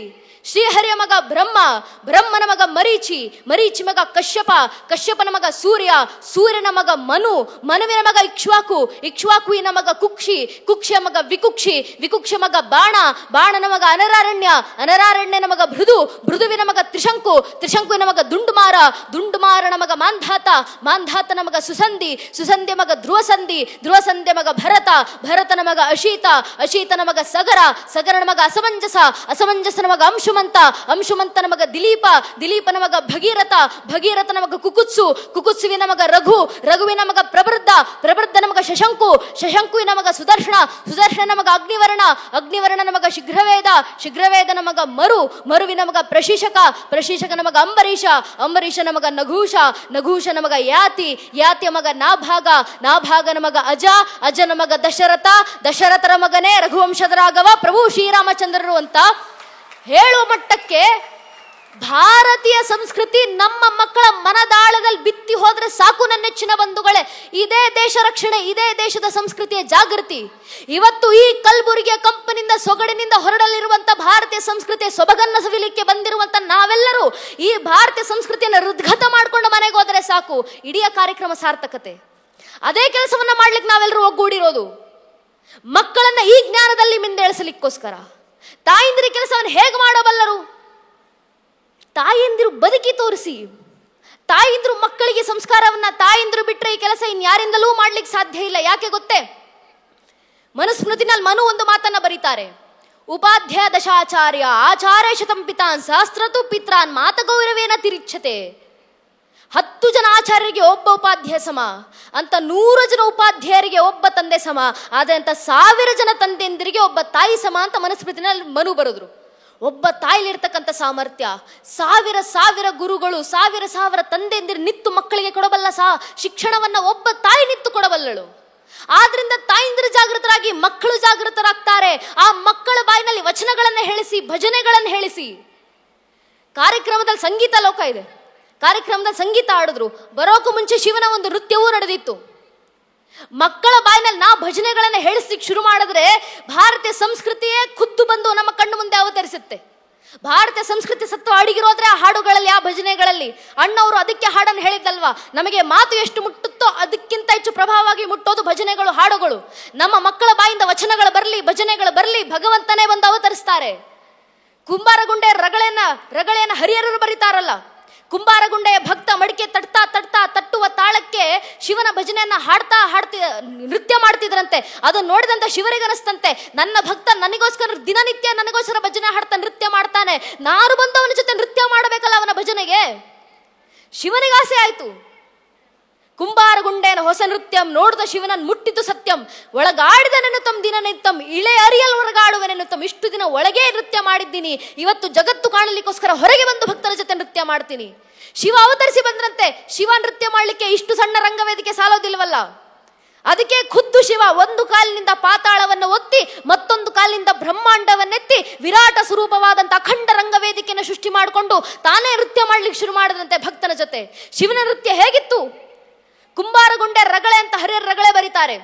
Speaker 1: ಶ್ರೀಹರಿಯ ಮಗ ಬ್ರಹ್ಮ, ಬ್ರಹ್ಮನ ಮಗ ಮರೀಚಿ, ಮರೀಚಿ ಮಗ ಕಶ್ಯಪ, ಕಶ್ಯಪನ ಮಗ ಸೂರ್ಯ, ಸೂರ್ಯನ ಮಗ ಮನು, ಮನುವಿನ ಮಗ ಇಕ್ಷ್ವಾಕು, ಇಕ್ಷ್ವಾಕುವಿನ ಮಗ ಕುಕ್ಷಿ, ಕುಕ್ಷಿಯ ಮಗ ವಿಕುಕ್ಷಿ, ವಿಕುಕ್ಷ ಮಗ ಬಾಣ, ಬಾಣನ ಮಗ ಅನರಾರಣ್ಯ, ಅನರಾರಣ್ಯನ ಮಗ ಭೃದು, ಭೃದುವಿನ ಮಗ ತ್ರಿಶಂಕು, ತ್ರಿಶಂಕುವಿನ ಮಗ ದುಂಡುಮಾರ, ದುಂಡುಮಾರನ ಮಗ ಮಾಂಧಾತ, ಮಾಂಧಾತನ ಮಗ ಸುಸಂಧಿ, ಸುಸಂಧಿಯ ಮಗ ಧ್ರುವಸಂಧಿ, ಧ್ರುವಸಂಧಿಯ ಮಗ ಭರತ, ಭರತನ ಮಗ ಅಶೀತ, ಅಶೀತನ ಮಗ ಸಗರ, ಸಗರನ ಮಗ ಅಸಮಂಜಸ, ಅಸಮಂಜಸನ ಮಗ ಅಂಶುಮಂತ, ಅಂಶುಮಂತನ ಮಗ ದಿಲೀಪ, ದಿಲೀಪನ ಮಗ ಭಗೀರಥ, ಭಗೀರಥನ ಮಗ ಕುಕುತ್ಸು, ಕುಕುತ್ಸುವಿನ ಮಗ ರಘು, ರಘುವಿನ ಮಗ ಪ್ರವೃದ್ಧ, ಪ್ರವೃದ್ಧನ ಮಗ ಶಶಂಕು, ಶಶಂಕುವಿನ ಮಗ ಸುದರ್ಶನ, ಸುದರ್ಶನ ಮಗ ಅಗ್ನಿವರ್ಣ, ಅಗ್ನಿವರ್ಣನ ಮಗ ಶೀಘ್ರವೇದ, ಶೀಘ್ರವೇದನ ಮಗ ಮರು, ಮರುವಿನ ಮಗ ಪ್ರಶಿಷಕ, ಪ್ರಶಿಷಕನ ಮಗ ಅಂಬರೀಷ, ಅಂಬರೀಷನ ಮಗ ನಘೂಷ, ನಘೂಷನ ಮಗ ಯಾತಿ, ಯಾತಿಯ ಮಗ ನಾಭಾಗ, ನಾಭಾಗನ ಮಗ ಅಜ, ಅಜನ ಮಗ ದಶರಥ, ದಶರಥರ ಮಗನೇ ರಘುವಂಶದ ರಾಘವ ಪ್ರಭು ಶ್ರೀರಾಮಚಂದ್ರರು ಅಂತ ಹೇಳುವ ಮಟ್ಟಕ್ಕೆ ಭಾರತೀಯ ಸಂಸ್ಕೃತಿ ನಮ್ಮ ಮಕ್ಕಳ ಮನದಾಳದಲ್ಲಿ ಬಿತ್ತಿ ಹೋದ್ರೆ ಸಾಕು ನನ್ನ ನೆಚ್ಚಿನ ಬಂಧುಗಳೇ. ಇದೇ ದೇಶ ರಕ್ಷಣೆ, ಇದೇ ದೇಶದ ಸಂಸ್ಕೃತಿಯ ಜಾಗೃತಿ. ಇವತ್ತು ಈ ಕಲಬುರಗಿಯ ಕಂಪನಿಂದ ಸೊಗಡಿನಿಂದ ಹೊರಡಲಿರುವಂತ ಭಾರತೀಯ ಸಂಸ್ಕೃತಿಯ ಸೊಬಗನ್ನ ಸವಿಲಿಕ್ಕೆ ಬಂದಿರುವಂತ ನಾವೆಲ್ಲರೂ ಈ ಭಾರತೀಯ ಸಂಸ್ಕೃತಿಯನ್ನು ಹೃದ್ಗತ ಮಾಡ್ಕೊಂಡು ಮನೆಗೆ ಹೋದರೆ ಸಾಕು, ಇಡೀ ಕಾರ್ಯಕ್ರಮ ಸಾರ್ಥಕತೆ. ಅದೇ ಕೆಲಸವನ್ನ ಮಾಡ್ಲಿಕ್ಕೆ ನಾವೆಲ್ಲರೂ ಒಗ್ಗೂಡಿರೋದು, ಮಕ್ಕಳನ್ನ ಈ ಜ್ಞಾನದಲ್ಲಿ ಮಿಂದೇಳಿಸಲಿಕ್ಕೋಸ್ಕರ. ತಾಯಿಂದಿರ ಕೆಲಸವನ್ನು ಹೇಗೆ ಮಾಡಬಲ್ಲರು? ತಾಯಂದಿರು ಬದುಕಿ ತೋರಿಸಿ, ತಾಯಂದಿರು ಮಕ್ಕಳಿಗೆ ಸಂಸ್ಕಾರವನ್ನ, ತಾಯಂದಿರು ಬಿಟ್ಟರೆ ಈ ಕೆಲಸ ಇನ್ಯಾರಿಂದಲೂ ಮಾಡ್ಲಿಕ್ಕೆ ಸಾಧ್ಯ ಇಲ್ಲ. ಯಾಕೆ ಗೊತ್ತೇ? ಮನುಸ್ಮೃತಿನಲ್ಲಿ ಮನು ಒಂದು ಮಾತನ್ನ ಬರೀತಾರೆ, ಉಪಾಧ್ಯಾಯ ದಶಾಚಾರ್ಯ ಆಚಾರ್ಯ ಶತಂ ಪಿತಾನ್ ಸಹಸ್ರತು ಪಿತ್ರಾನ್ ಮಾತಗೌರವೇನ ತಿರಿಚ್ಛತೆ. 10 ಜನ ಆಚಾರ್ಯರಿಗೆ ಒಬ್ಬ ಉಪಾಧ್ಯಾಯ ಸಮ ಅಂತ, 100 ಜನ ಉಪಾಧ್ಯಾಯರಿಗೆ ಒಬ್ಬ ತಂದೆ ಸಮ, ಆದರೆ ಅಂತ 1000 ಜನ ತಂದೆಯಂದಿರಿಗೆ ಒಬ್ಬ ತಾಯಿ ಸಮ ಅಂತ ಮನುಸ್ಮೃತಿನಲ್ಲಿ ಮನು ಬರೆದ್ರು. ಒಬ್ಬ ತಾಯಿಲಿರ್ತಕ್ಕಂಥ ಸಾಮರ್ಥ್ಯ, 1000 ಗುರುಗಳು, 1000 ತಂದೆಯಂದಿರು ನಿತ್ತು ಮಕ್ಕಳಿಗೆ ಕೊಡಬಲ್ಲ ಶಿಕ್ಷಣವನ್ನ ಒಬ್ಬ ತಾಯಿ ನಿತ್ತು ಕೊಡಬಲ್ಲಳು. ಆದ್ರಿಂದ ತಾಯಿಂದಿರು ಜಾಗೃತರಾಗಿ ಮಕ್ಕಳು ಜಾಗೃತರಾಗ್ತಾರೆ. ಆ ಮಕ್ಕಳ ಬಾಯಿನಲ್ಲಿ ವಚನಗಳನ್ನ ಹೇಳಿಸಿ, ಭಜನೆಗಳನ್ನು ಹೇಳಿಸಿ. ಕಾರ್ಯಕ್ರಮದಲ್ಲಿ ಸಂಗೀತ ಲೋಕ ಇದೆ, ಕಾರ್ಯಕ್ರಮದಲ್ಲಿ ಸಂಗೀತ ಆಡಿದ್ರು. ಬರೋಕ್ಕೂ ಮುಂಚೆ ಶಿವನ ಒಂದು ನೃತ್ಯವೂ ನಡೆದಿತ್ತು. ಮಕ್ಕಳ ಬಾಯಿನಲ್ಲಿ ನಾ ಭಜನೆಗಳನ್ನ ಹೇಳಿಸ್ಲಿಕ್ಕೆ ಶುರು ಮಾಡಿದ್ರೆ ಭಾರತೀಯ ಸಂಸ್ಕೃತಿಯೇ ಖುದ್ದು ಬಂದು ನಮ್ಮ ಕಣ್ಣು ಮುಂದೆ ಅವತರಿಸುತ್ತೆ. ಭಾರತೀಯ ಸಂಸ್ಕೃತಿ ಸತ್ವ ಅಡಗಿರೋದ್ರೆ ಆ ಹಾಡುಗಳಲ್ಲಿ, ಆ ಭಜನೆಗಳಲ್ಲಿ. ಅಣ್ಣವರು ಅದಕ್ಕೆ ಹಾಡನ್ನು ಹೇಳಿದ್ದಲ್ವಾ, ನಮಗೆ ಮಾತು ಎಷ್ಟು ಮುಟ್ಟುತ್ತೋ ಅದಕ್ಕಿಂತ ಹೆಚ್ಚು ಪ್ರಭಾವವಾಗಿ ಮುಟ್ಟೋದು ಭಜನೆಗಳು, ಹಾಡುಗಳು. ನಮ್ಮ ಮಕ್ಕಳ ಬಾಯಿಂದ ವಚನಗಳು ಬರಲಿ, ಭಜನೆಗಳು ಬರಲಿ, ಭಗವಂತನೇ ಬಂದು ಅವತರಿಸ್ತಾರೆ. ಕುಂಬಾರಗುಂಡೆ ರಗಳೆಯನ್ನ ಹರಿಹರರು ಬರೀತಾರಲ್ಲ, ಕುಂಬಾರಗುಂಡೆಯ ಭಕ್ತ ಮಡಿಕೆ ತಟ್ಟುವ ತಾಳಕ್ಕೆ ಶಿವನ ಭಜನೆಯನ್ನ ಹಾಡ್ತಾ ನೃತ್ಯ ಮಾಡ್ತಿದ್ರಂತೆ. ಅದನ್ನು ನೋಡಿದಂತ ಶಿವರಿಗನಿಸ್ತಂತೆ, ನನ್ನ ಭಕ್ತ ದಿನನಿತ್ಯ ನನಗೋಸ್ಕರ ಭಜನೆ ಹಾಡ್ತಾ ನೃತ್ಯ ಮಾಡ್ತಾನೆ, ನಾನು ಬಂದು ಅವನ ಜೊತೆ ನೃತ್ಯ ಮಾಡಬೇಕಲ್ಲ ಅವನ ಭಜನೆಗೆ. ಶಿವನಿಗಾಸೆ ಆಯ್ತು. ಕುಂಬಾರಗುಂಡೆನ ಹೊಸ ನೃತ್ಯಂ ನೋಡಿದ ಶಿವನನ್ನು ಮುಟ್ಟಿದ್ದು ಸತ್ಯಂ, ಒಳಗಾಡಿದನೆನ್ನುತ್ತಂ ದಿನನಿತ್ಯಂ ಇಳೆ ಅರಿಯಲ್ ಹೊರಗಾಡುವೆನೆನ್ನುತ್ತಂ. ಇಷ್ಟು ದಿನ ಒಳಗೆ ನೃತ್ಯ ಮಾಡಿದ್ದೀನಿ, ಇವತ್ತು ಜಗತ್ತು ಕಾಣಲಿಕ್ಕೋಸ್ಕರ ಹೊರಗೆ ಬಂದು ಭಕ್ತರ ಜೊತೆ ನೃತ್ಯ ಮಾಡ್ತೀನಿ. ಶಿವ ಅವತರಿಸಿ ಬಂದ್ರಂತೆ. ಶಿವ ನೃತ್ಯ ಮಾಡ್ಲಿಕ್ಕೆ ಇಷ್ಟು ಸಣ್ಣ ರಂಗವೇದಿಕೆ ಸಾಲೋದಿಲ್ವಲ್ಲ. ಅದಕ್ಕೆ ಖುದ್ದು ಶಿವ ಒಂದು ಕಾಲಿನಿಂದ ಪಾತಾಳವನ್ನು ಒತ್ತಿ ಮತ್ತೊಂದು ಕಾಲಿನಿಂದ ಬ್ರಹ್ಮಾಂಡವನ್ನೆತ್ತಿ ವಿರಾಟ ಸ್ವರೂಪವಾದಂತ ಅಖಂಡ ರಂಗವೇದಿಕೆಯನ್ನು ಸೃಷ್ಟಿ ಮಾಡಿಕೊಂಡು ತಾನೇ ನೃತ್ಯ ಮಾಡ್ಲಿಕ್ಕೆ ಶುರು ಮಾಡಿದ್ರಂತೆ ಭಕ್ತನ ಜೊತೆ. ಶಿವನ ನೃತ್ಯ ಹೇಗಿತ್ತು? ಕುಂಬಾರಗುಂಡೆ ರಗಳೆ ಅಂತ ಹರಿಹರ ರಗಳೆ ಬರೀತಾರೆ.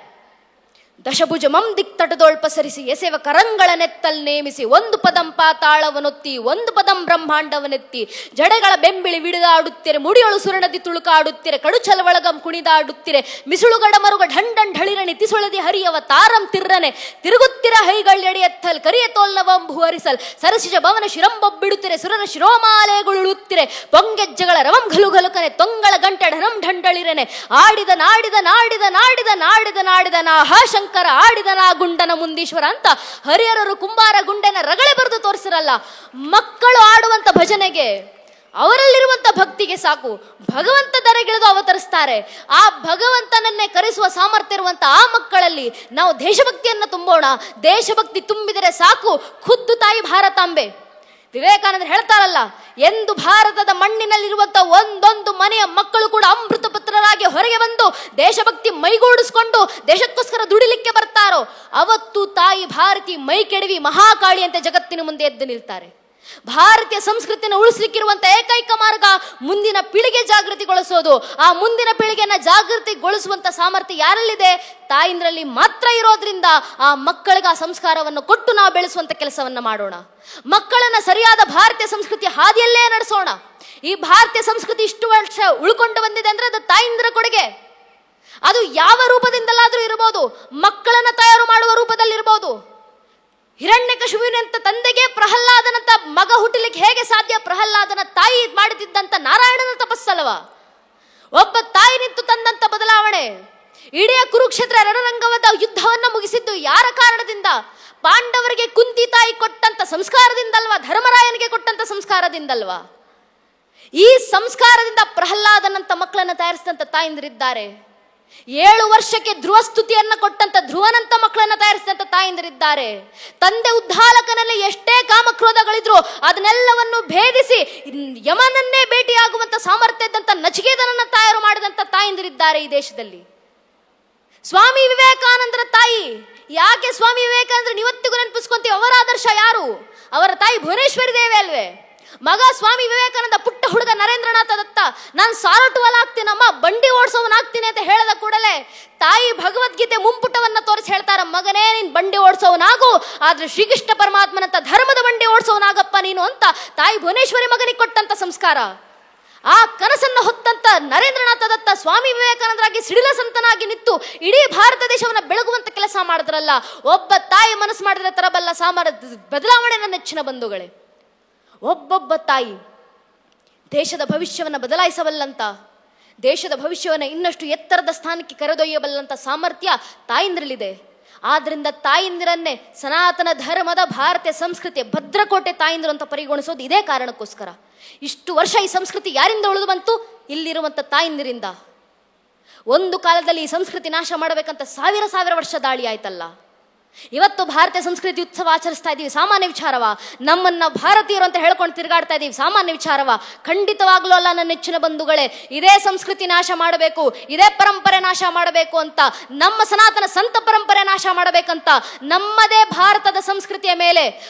Speaker 1: ದಶಭುಜ ಮಂ ದಿಕ್ತಟದೊಳ್ಪ ಸರಿಸಿ ಎಸೆವ ಕರಂಗಳ ನೆತ್ತಲ್ ನೇಮಿಸಿ ಒಂದು ಪದಂ ಪಾತಾಳವನೊತ್ತಿ ಒಂದು ಪದಂ ಬ್ರಹ್ಮಾಂಡವನೆತ್ತಿ ಜಡೆಗಳ ಬೆಂಬಿಳಿ ವಿಡಿದಾಡುತ್ತಿರೆ ಮುಡಿಯೊಳು ಸುರಣದಿ ತುಳುಕಾಡುತ್ತಿರೆ ಕಡುಚಲ ಒಳಗಂ ಕುಣಿದಾಡುತ್ತಿರೆ ಮಿಸುಳುಗಡ ಮರುಗ ಢಂಡನ್ ಢಳಿರಣಿ ತಿಸುಳದಿ ಹರಿಯವ ತಾರಂ ತಿರ್ರನೆ ತಿರುಗುತ್ತಿರ ಹೈಗಳೆಡೆಯತ್ತಲ್ ಕರಿಯ ತೋಲ್ನವಂಬು ಹರಿಸಲ್ ಸರಸಿಜ ಭವನ ಶಿರಂಬೊಬ್ಬಿಡುತ್ತಿರೆ ಸುರನ ಶಿರೋಮಾಲೆಗಳುಳುತ್ತಿರೆ ಪೊಂಗೆಜ್ಜಗಳ ರವಂ ಘಲುಘಲುಕನೆ ತೊಂಗಳ ಗಂಟೆ ಢನಂ ಢಂಡಳಿರನೆ ಆಡಿದ ನಾಡಿದ ನಾಡಿದ ನಾಡಿದ ನಾಡಿದ ನಾಡಿದ ನಾಹ ಶಂಕರ ಆಡಿದ ನಾ ಗುಂಡನ ಮುಂದೀಶ್ವರ ಅಂತ ಹರಿಹರರು ಕುಂಬಾರ ಗುಂಡನ ರಗಳೆ ಬರೆದು ತೋರಿಸಿರಲ್ಲ. ಮಕ್ಕಳು ಆಡುವಂತ ಭಜನೆಗೆ, ಅವರಲ್ಲಿರುವಂತ ಭಕ್ತಿಗೆ ಸಾಕು ಭಗವಂತ ದರೆಗಿಳಿದು ಅವತರಿಸ್ತಾರೆ. ಆ ಭಗವಂತನನ್ನೇ ಕರೆಸುವ ಸಾಮರ್ಥ್ಯ ಇರುವಂತ ಆ ಮಕ್ಕಳಲ್ಲಿ ನಾವು ದೇಶಭಕ್ತಿಯನ್ನ ತುಂಬೋಣ. ದೇಶಭಕ್ತಿ ತುಂಬಿದರೆ ಸಾಕು ಖುದ್ದು ತಾಯಿ ಭಾರತಾಂಬೆ. ವಿವೇಕಾನಂದರು ಹೇಳ್ತಾರಲ್ಲ, ಎಂದು ಭಾರತದ ಮಣ್ಣಿನಲ್ಲಿರುವಂತ ಒಂದೊಂದು ಮನೆಯ ಮಕ್ಕಳು ಕೂಡ ಅಮೃತ ಪುತ್ರರಾಗಿ ಹೊರಗೆ ಬಂದು ದೇಶಭಕ್ತಿ ಮೈಗೂಡಿಸ್ಕೊಂಡು ದೇಶಕ್ಕೋಸ್ಕರ ದುಡಿಲಿಕ್ಕೆ ಬರ್ತಾರೋ ಅವತ್ತು ತಾಯಿ ಭಾರತಿ ಮೈ ಕೆಡವಿ ಮಹಾಕಾಳಿ ಅಂತ ಜಗತ್ತಿನ ಮುಂದೆ ಎದ್ದು ನಿಲ್ತಾರೆ. ಭಾರತೀಯ ಸಂಸ್ಕೃತಿಯನ್ನು ಉಳಿಸ್ಲಿಕ್ಕಿರುವಂತ ಏಕೈಕ ಮಾರ್ಗ ಮುಂದಿನ ಪೀಳಿಗೆ ಜಾಗೃತಿಗೊಳಿಸೋದು. ಆ ಮುಂದಿನ ಪೀಳಿಗೆಯನ್ನ ಜಾಗೃತಿಗೊಳಿಸುವಂತ ಸಾಮರ್ಥ್ಯ ಯಾರಲ್ಲಿದೆ? ತಾಯಿಂದ್ರಲ್ಲಿ ಮಾತ್ರ ಇರೋದ್ರಿಂದ ಆ ಮಕ್ಕಳಿಗೆ ಆ ಸಂಸ್ಕಾರವನ್ನು ಕೊಟ್ಟು ನಾವು ಬೆಳೆಸುವಂತ ಕೆಲಸವನ್ನ ಮಾಡೋಣ. ಮಕ್ಕಳನ್ನ ಸರಿಯಾದ ಭಾರತೀಯ ಸಂಸ್ಕೃತಿ ಹಾದಿಯಲ್ಲೇ ನಡೆಸೋಣ. ಈ ಭಾರತೀಯ ಸಂಸ್ಕೃತಿ ಇಷ್ಟು ವರ್ಷ ಉಳ್ಕೊಂಡು ಬಂದಿದೆ ಅಂದ್ರೆ ಅದು ತಾಯಿಂದ್ರ ಕೊಡುಗೆ. ಅದು ಯಾವ ರೂಪದಿಂದಲಾದ್ರೂ ಇರಬಹುದು, ಮಕ್ಕಳನ್ನ ತಯಾರು ಮಾಡುವ ರೂಪದಲ್ಲಿರ್ಬೋದು. ಹಿರಣ್ಯಕಶಿಪುವಿನಂತ ತಂದೆಗೆ ಪ್ರಹ್ಲಾದನಂತ ಮಗ ಹುಟ್ಟಲಿಕ್ಕೆ ಹೇಗೆ ಸಾಧ್ಯ? ಪ್ರಹ್ಲಾದನ ತಾಯಿ ಮಾಡುತ್ತಿದ್ದಂತ ನಾರಾಯಣನ ತಪಸ್ಸಲ್ವ. ಒಬ್ಬ ತಾಯಿ ನಿಂತು ತಂದಂತ ಬದಲಾವಣೆ. ಇಡೀ ಕುರುಕ್ಷೇತ್ರ ರಣರಂಗವಾದ ಯುದ್ಧವನ್ನ ಮುಗಿಸಿದ್ದು ಯಾರ ಕಾರಣದಿಂದ? ಪಾಂಡವರಿಗೆ ಕುಂತಿ ತಾಯಿ ಕೊಟ್ಟಂತ ಸಂಸ್ಕಾರದಿಂದಲ್ವಾ? ಧರ್ಮರಾಯನಿಗೆ ಕೊಟ್ಟಂತ ಸಂಸ್ಕಾರದಿಂದಲ್ವಾ? ಈ ಸಂಸ್ಕಾರದಿಂದ ಪ್ರಹ್ಲಾದನಂತ ಮಕ್ಕಳನ್ನ ತಯಾರಿಸಿದಂತ ತಾಯಿಂದರಿದ್ದಾರೆ. 7 ವರ್ಷಕ್ಕೆ ಧ್ರುವ ಸ್ತುತಿಯನ್ನ ಕೊಟ್ಟಂತ ಧ್ರುವನಂತ ಮಕ್ಕಳನ್ನ ತಯಾರಿಸಿದಂತ ತಾಯಿಂದರಿದ್ದಾರೆ. ತಂದೆ ಉದ್ದಾಲಕನಲ್ಲಿ ಎಷ್ಟೇ ಕಾಮಕ್ರೋಧಗಳಿದ್ರು ಅದನ್ನೆಲ್ಲವನ್ನು ಭೇದಿಸಿ ಯಮನನ್ನೇ ಭೇಟಿಯಾಗುವಂತ ಸಾಮರ್ಥ್ಯ ಇದ್ದಂತ ನಚಿಕೇತನನ್ನ ತಯಾರು ಮಾಡಿದಂತ ತಾಯಿಂದರಿದ್ದಾರೆ ಈ ದೇಶದಲ್ಲಿ. ಸ್ವಾಮಿ ವಿವೇಕಾನಂದರ ತಾಯಿ. ಯಾಕೆ ಸ್ವಾಮಿ ವಿವೇಕಾನಂದ್ರ ಇವತ್ತಿಗೂ ನೆನಪಿಸ್ಕೊಂತೀವಿ? ಅವರ ಆದರ್ಶ ಯಾರು? ಅವರ ತಾಯಿ ಭುವನೇಶ್ವರಿ ದೇವಿ ಅಲ್ವೇ? ಮಗ ಸ್ವಾಮಿ ವಿವೇಕಾನಂದ ಪುಟ್ಟ ಹುಡುಗ ನರೇಂದ್ರನಾಥ ದತ್ತ ನಾನು ಸಾರಟುವಲ್ ಆಗ್ತೀನಮ್ಮ, ಬಂಡಿ ಓಡಿಸೋವನಾಗ್ತೀನಿ ಅಂತ ಹೇಳಿದ ಕೂಡಲೇ ತಾಯಿ ಭಗವದ್ಗೀತೆ ಮುಂಪುಟವನ್ನ ತೋರಿಸಿ ಹೇಳ್ತಾರ, ಮಗನೇ ನೀನ್ ಬಂಡಿ ಓಡಿಸೋವನಾಗು, ಆದ್ರೆ ಶ್ರೀಕೃಷ್ಣ ಪರಮಾತ್ಮನಂತ ಧರ್ಮದ ಬಂಡಿ ಓಡಿಸೋವನಾಗಪ್ಪ ನೀನು ಅಂತ ತಾಯಿ ಭುವನೇಶ್ವರಿ ಮಗನಿಗೆ ಕೊಟ್ಟಂತ ಸಂಸ್ಕಾರ. ಆ ಕನಸನ್ನು ಹೊತ್ತಂತ ನರೇಂದ್ರನಾಥ ದತ್ತ ಸ್ವಾಮಿ ವಿವೇಕಾನಂದರಾಗಿ ಸಿಡಿಲ ಸಂತನಾಗಿ ನಿಂತು ಇಡೀ ಭಾರತ ದೇಶವನ್ನ ಬೆಳಗುವಂತ ಕೆಲಸ ಮಾಡಿದ್ರಲ್ಲ. ಒಬ್ಬ ತಾಯಿ ಮನಸ್ಸು ಮಾಡಿದ್ರೆ ತರಬಲ್ಲ ಬದಲಾವಣೆ ನನ್ನ ನೆಚ್ಚಿನ ಬಂಧುಗಳೇ. ಒಬ್ಬೊಬ್ಬ ತಾಯಿ ದೇಶದ ಭವಿಷ್ಯವನ್ನು ಬದಲಾಯಿಸಬಲ್ಲಂತ, ದೇಶದ ಭವಿಷ್ಯವನ್ನು ಇನ್ನಷ್ಟು ಎತ್ತರದ ಸ್ಥಾನಕ್ಕೆ ಕರೆದೊಯ್ಯಬಲ್ಲಂತ ಸಾಮರ್ಥ್ಯ ತಾಯಿಂದ್ರಲ್ಲಿದೆ. ಆದ್ರಿಂದ ತಾಯಿಂದಿರನ್ನೇ ಸನಾತನ ಧರ್ಮದ ಭಾರತೀಯ ಸಂಸ್ಕೃತಿಯ ಭದ್ರಕೋಟೆ ತಾಯಿಂದ್ರು ಅಂತ ಪರಿಗಣಿಸೋದು ಇದೇ ಕಾರಣಕ್ಕೋಸ್ಕರ. ಇಷ್ಟು ವರ್ಷ ಈ ಸಂಸ್ಕೃತಿ ಯಾರಿಂದ ಉಳಿದು ಬಂತು? ಇಲ್ಲಿರುವಂತ ತಾಯಿಂದಿರಿಂದ. ಒಂದು ಕಾಲದಲ್ಲಿ ಈ ಸಂಸ್ಕೃತಿ ನಾಶ ಮಾಡಬೇಕಂತ ಸಾವಿರ ವರ್ಷ ದಾಳಿ ಆಯ್ತಲ್ಲ. ಇವತ್ತು ಭಾರತೀಯ ಸಂಸ್ಕೃತಿ ಉತ್ಸವ ಆಚರಿಸ್ತಾ ಇದ್ದೀವಿ, ಸಾಮಾನ್ಯ ವಿಚಾರವ? ನಮ್ಮನ್ನ ಭಾರತೀಯರು ಅಂತ ಹೇಳ್ಕೊಂಡು ತಿರುಗಾಡ್ತಾ ಇದ್ದೀವಿ, ಸಾಮಾನ್ಯ ವಿಚಾರವ? ಖಂಡಿತವಾಗ್ಲೂ ಅಲ್ಲ ನನ್ನ ನೆಚ್ಚಿನ ಬಂಧುಗಳೇ. ಇದೇ ಸಂಸ್ಕೃತಿ ನಾಶ ಮಾಡಬೇಕು, ಇದೇ ಪರಂಪರೆ ನಾಶ ಮಾಡಬೇಕು ಅಂತ, ನಮ್ಮ ಸನಾತನ ಸಂತ ಪರಂಪರೆ ನಾಶ ಮಾಡಬೇಕಂತ ನಮ್ಮದೇ ಭಾರತದ ಸಂಸ್ಕೃತಿಯ ಮೇಲೆ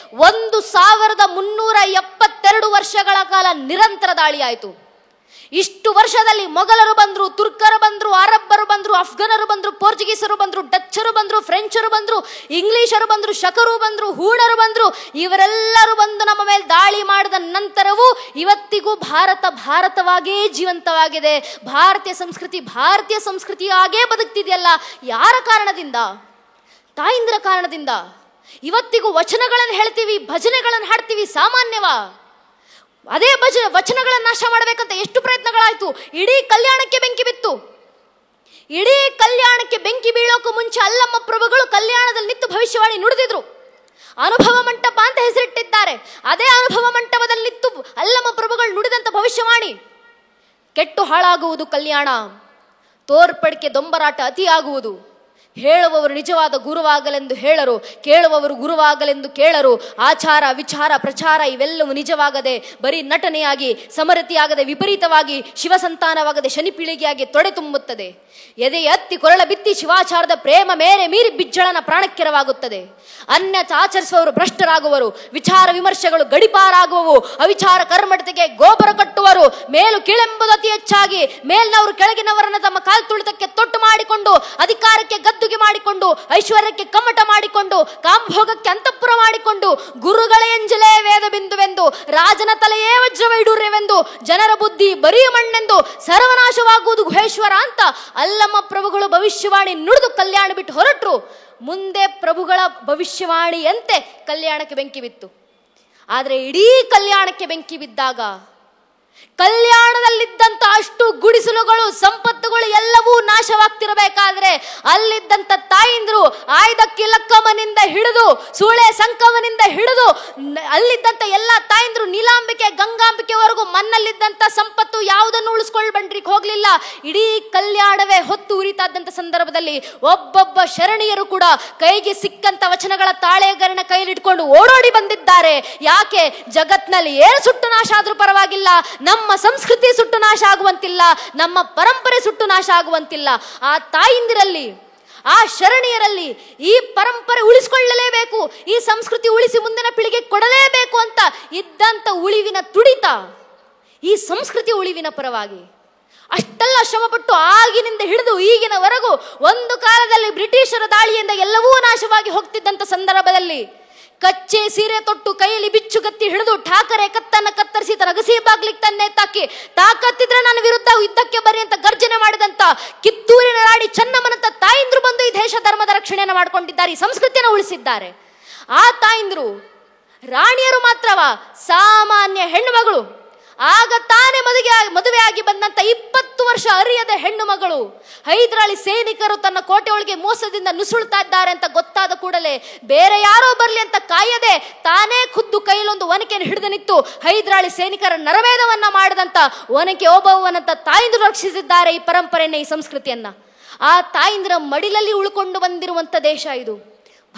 Speaker 1: 1372 ವರ್ಷಗಳ ಕಾಲ ನಿರಂತರ ದಾಳಿ ಆಯಿತು. ಇಷ್ಟು ವರ್ಷದಲ್ಲಿ ಮೊಘಲರು ಬಂದ್ರು, ತುರ್ಕರು ಬಂದ್ರು, ಅರಬ್ಬರು ಬಂದ್ರು, ಅಫ್ಘನರು ಬಂದ್ರು, ಪೋರ್ಚುಗೀಸರು ಬಂದ್ರು, ಡಚ್ಚರು ಬಂದ್ರು, ಫ್ರೆಂಚರು ಬಂದ್ರು, ಇಂಗ್ಲಿಷರು ಬಂದ್ರು, ಶಕರು ಬಂದ್ರು, ಹೂಣರು ಬಂದ್ರು. ಇವರೆಲ್ಲರೂ ಬಂದು ನಮ್ಮ ಮೇಲೆ ದಾಳಿ ಮಾಡಿದ ನಂತರವೂ ಇವತ್ತಿಗೂ ಭಾರತವಾಗೇ ಜೀವಂತವಾಗಿದೆ. ಭಾರತೀಯ ಸಂಸ್ಕೃತಿಯಾಗೇ ಬದುಕ್ತಿದೆಯಲ್ಲ. ಯಾರ ಕಾರಣದಿಂದ? ತಾಯಿಂದ್ರ ಕಾರಣದಿಂದ. ಇವತ್ತಿಗೂ ವಚನಗಳನ್ನು ಹೇಳ್ತೀವಿ, ಭಜನೆಗಳನ್ನು ಹಾಡ್ತೀವಿ, ಸಾಮಾನ್ಯವಾ? ಅದೇ ವಚನಗಳನ್ನು ನಾಶ ಮಾಡಬೇಕಂತ ಎಷ್ಟು ಪ್ರಯತ್ನಗಳಾಯ್ತು. ಇಡೀ ಕಲ್ಯಾಣಕ್ಕೆ ಬೆಂಕಿ ಬಿತ್ತು. ಇಡೀ ಕಲ್ಯಾಣಕ್ಕೆ ಬೆಂಕಿ ಬೀಳೋಕ್ಕೂ ಮುಂಚೆ ಅಲ್ಲಮ್ಮ ಪ್ರಭುಗಳು ಕಲ್ಯಾಣದಲ್ಲಿ ನಿಂತು ಭವಿಷ್ಯವಾಣಿ ನುಡಿದಿದ್ರು. ಅನುಭವ ಮಂಟಪ ಅಂತ ಹೆಸರಿಟ್ಟಿದ್ದಾರೆ. ಅದೇ ಅನುಭವ ಮಂಟಪದಲ್ಲಿ ನಿಂತು ಅಲ್ಲಮ್ಮ ಪ್ರಭುಗಳು ನುಡಿದಂತ ಭವಿಷ್ಯವಾಣಿ, ಕೆಟ್ಟು ಹಾಳಾಗುವುದು ಕಲ್ಯಾಣ, ತೋರ್ಪಡಿಕೆ ದೊಂಬರಾಟ ಅತಿಯಾಗುವುದು, ಹೇಳುವವರು ನಿಜವಾದ ಗುರುವಾಗಲೆಂದು ಹೇಳರು, ಕೇಳುವವರು ಗುರುವಾಗಲೆಂದು ಕೇಳರು, ಆಚಾರ ವಿಚಾರ ಪ್ರಚಾರ ಇವೆಲ್ಲವೂ ನಿಜವಾಗದೆ ಬರೀ ನಟನೆಯಾಗಿ, ಸಮರತಿಯಾಗದೆ ವಿಪರೀತವಾಗಿ, ಶಿವಸಂತಾನವಾಗದೆ ಶನಿ ಪೀಳಿಗೆಯಾಗಿ ತೊಡೆ ತುಂಬುತ್ತದೆ. ಎದೆ ಎತ್ತಿ ಕೊರಳ ಬಿತ್ತಿ ಶಿವಾಚಾರದ ಪ್ರೇಮ ಮೇರೆ ಮೀರಿ ಬಿಜ್ಜಳನ ಪ್ರಾಣಕ್ಕೆರವಾಗುತ್ತದೆ. ಅನ್ಯಥ ಆಚರಿಸುವವರು ಭ್ರಷ್ಟರಾಗುವರು, ವಿಚಾರ ವಿಮರ್ಶೆಗಳು ಗಡಿಪಾರಾಗುವವು, ಅವಿಚಾರ ಕರ್ಮಟತೆಗೆ ಗೋಪುರ ಕಟ್ಟುವರು, ಮೇಲು ಕೀಳೆಂಬುದು ಅತಿ ಹೆಚ್ಚಾಗಿ ಮೇಲ್ನವರು ಕೆಳಗಿನವರನ್ನು ತಮ್ಮ ಕಾಲ್ ತುಳಿತಕ್ಕೆ ತೊಟ್ಟು ಮಾಡಿಕೊಂಡು, ಅಧಿಕಾರಕ್ಕೆ ಗದ್ದುಗೆ ಮಾಡಿಕೊಂಡು, ಐಶ್ವರ್ಯಕ್ಕೆ ಕಮ್ಮಟ ಮಾಡಿಕೊಂಡು, ಕಾಮಭೋಗಕ್ಕೆ ಅಂತಃಪುರ ಮಾಡಿಕೊಂಡು, ಗುರುಗಳೇ ಎಂಜಲೇ ವೇದ ಬಿಂದುವೆಂದು, ರಾಜನ ತಲೆಯೇ ವಜ್ರವೈಡೂರ್ಯವೆಂದು, ಜನರ ಬುದ್ಧಿ ಬರೀ ಮಣ್ಣೆಂದು, ಸರ್ವನಾಶವಾಗುವುದು ಗುಹೇಶ್ವರ ಅಂತ ಅಲ್ಲಮ್ಮ ಪ್ರಭುಗಳು ಭವಿಷ್ಯವಾಣಿ ನುಡಿದು ಕಲ್ಯಾಣ ಬಿಟ್ಟು ಹೊರಟ್ರು. ಮುಂದೆ ಪ್ರಭುಗಳ ಭವಿಷ್ಯವಾಣಿಯಂತೆ ಕಲ್ಯಾಣಕ್ಕೆ ಬೆಂಕಿ ಬಿತ್ತು. ಆದರೆ ಇಡೀ ಕಲ್ಯಾಣಕ್ಕೆ ಬೆಂಕಿ ಬಿದ್ದಾಗ ಕಲ್ಯಾಣದಲ್ಲಿದ್ದಂತ ಅಷ್ಟು ಗುಡಿಸಲುಗಳು, ಸಂಪತ್ತುಗಳು ಎಲ್ಲವೂ ನಾಶವಾಗ್ತಿರಬೇಕಾದ್ರೆ ಅಲ್ಲಿದ್ದಂತ ತಾಯಿಂದ್ರು ಆಯ್ದಕ್ಕಿ ಲಕ್ಕಮ್ಮನಿಂದ ಹಿಡಿದು ಸೂಳೆ ಸಂಕಮನಿಂದ ಹಿಡಿದು ಅಲ್ಲಿದ್ದಂತ ಎಲ್ಲ ತಾಯಿಂದ್ರು ನೀಲಾಂಬಿಕೆ ಗಂಗಾಂಬಿಕೆವರೆಗೂ ಮಣ್ಣಲ್ಲಿದ್ದಂತ ಸಂಪತ್ತು ಯಾವುದನ್ನು ಉಳಿಸ್ಕೊಳ್ಬಂಡ್ರಿಗೆ ಹೋಗ್ಲಿಲ್ಲ. ಇಡೀ ಕಲ್ಯಾಣವೇ ಹೊತ್ತು ಉರಿತಾದಂತ ಸಂದರ್ಭದಲ್ಲಿ ಒಬ್ಬೊಬ್ಬ ಶರಣೀಯರು ಕೂಡ ಕೈಗೆ ಸಿಕ್ಕಂತ ವಚನಗಳ ತಾಳೆಗರನ ಕೈಲಿಟ್ಕೊಂಡು ಓಡೋಡಿ ಬಂದಿದ್ದಾರೆ. ಯಾಕೆ? ಜಗತ್ನಲ್ಲಿ ಏನು ಸುಟ್ಟು ನಾಶ ಆದ್ರೂ ಪರವಾಗಿಲ್ಲ, ನಮ್ಮ ಸಂಸ್ಕೃತಿ ಸುಟ್ಟು ನಾಶ ಆಗುವಂತಿಲ್ಲ, ನಮ್ಮ ಪರಂಪರೆ ಸುಟ್ಟು ನಾಶ ಆಗುವಂತಿಲ್ಲ. ಆ ತಾಯಿಂದಿರಲ್ಲಿ, ಆ ಶರಣೀಯರಲ್ಲಿ ಈ ಪರಂಪರೆ ಉಳಿಸಿಕೊಳ್ಳಲೇಬೇಕು, ಈ ಸಂಸ್ಕೃತಿ ಉಳಿಸಿ ಮುಂದಿನ ಪೀಳಿಗೆ ಕೊಡಲೇಬೇಕು ಅಂತ ಇದ್ದಂತ ಉಳಿವಿನ ತುಡಿತ ಈ ಸಂಸ್ಕೃತಿ ಉಳಿವಿನ ಪರವಾಗಿ ಅಷ್ಟೆಲ್ಲ ಶ್ರಮಪಟ್ಟು ಆಗಿನಿಂದ ಹಿಡಿದು ಈಗಿನವರೆಗೂ ಒಂದು ಕಾಲದಲ್ಲಿ ಬ್ರಿಟಿಷರ ದಾಳಿಯಿಂದ ಎಲ್ಲವೂ ನಾಶವಾಗಿ ಹೋಗ್ತಿದ್ದಂಥ ಸಂದರ್ಭದಲ್ಲಿ ಕಚ್ಚೆ ಸೀರೆ ತೊಟ್ಟು ಕೈಯಲ್ಲಿ ಬಿಚ್ಚುಗತ್ತಿ ಹಿಡಿದು ಠಾಕರೆ ಕತ್ತನ್ನ ಕತ್ತರಿಸಿ ತನಗಸಿ ಬಾಗ್ಲಿಕ್ಕೆ ತನ್ನೆ ತಾಕಿ ತಾಕತ್ತಿದ್ರೆ ನನ್ನ ವಿರುದ್ಧ ಯುದ್ಧಕ್ಕೆ ಬರ್ರಿ ಅಂತ ಗರ್ಜನೆ ಮಾಡಿದಂತ ಕಿತ್ತೂರಿನ ರಾಣಿ ಚೆನ್ನಮ್ಮನಂತ ತಾಯಿಂದ್ರು ಬಂದು ಈ ದೇಶ ಧರ್ಮದ ರಕ್ಷಣೆಯನ್ನು ಮಾಡಿಕೊಂಡಿದ್ದಾರೆ, ಈ ಸಂಸ್ಕೃತಿಯನ್ನು ಉಳಿಸಿದ್ದಾರೆ. ಆ ತಾಯಿಂದ್ರು ರಾಣಿಯರು ಮಾತ್ರವಾ, ಸಾಮಾನ್ಯ ಹೆಣ್ಣು ಮಗಳು, ಆಗ ತಾನೇ ಮದುವೆಯಾಗಿ ಬಂದಂತ 20 ವರ್ಷ ಅರಿಯದ ಹೆಣ್ಣು ಮಗಳು ಹೈದರಾಳಿ ಸೈನಿಕರು ತನ್ನ ಕೋಟೆ ಒಳಗೆ ಮೋಸದಿಂದ ನುಸುಳ್ತಾ ಇದ್ದಾರೆ ಅಂತ ಗೊತ್ತಾದ ಕೂಡಲೇ ಬೇರೆ ಯಾರೋ ಬರ್ಲಿ ಅಂತ ಕಾಯದೆ ತಾನೇ ಖುದ್ದು ಕೈಲೊಂದು ಒನಕೆಯನ್ನು ಹಿಡಿದು ನಿಂತು ಹೈದರಾಳಿ ಸೈನಿಕರ ನರವೇದವನ್ನ ಮಾಡಿದಂತ ಒನಕೆ ಓಬವ್ವನಂತ ತಾಯಿಂದ್ರು ರಕ್ಷಿಸಿದ್ದಾರೆ ಈ ಪರಂಪರೆಯನ್ನ, ಈ ಸಂಸ್ಕೃತಿಯನ್ನ. ಆ ತಾಯಿಂದ್ರ ಮಡಿಲಲ್ಲಿ ಉಳ್ಕೊಂಡು ಬಂದಿರುವಂತ ದೇಶ ಇದು,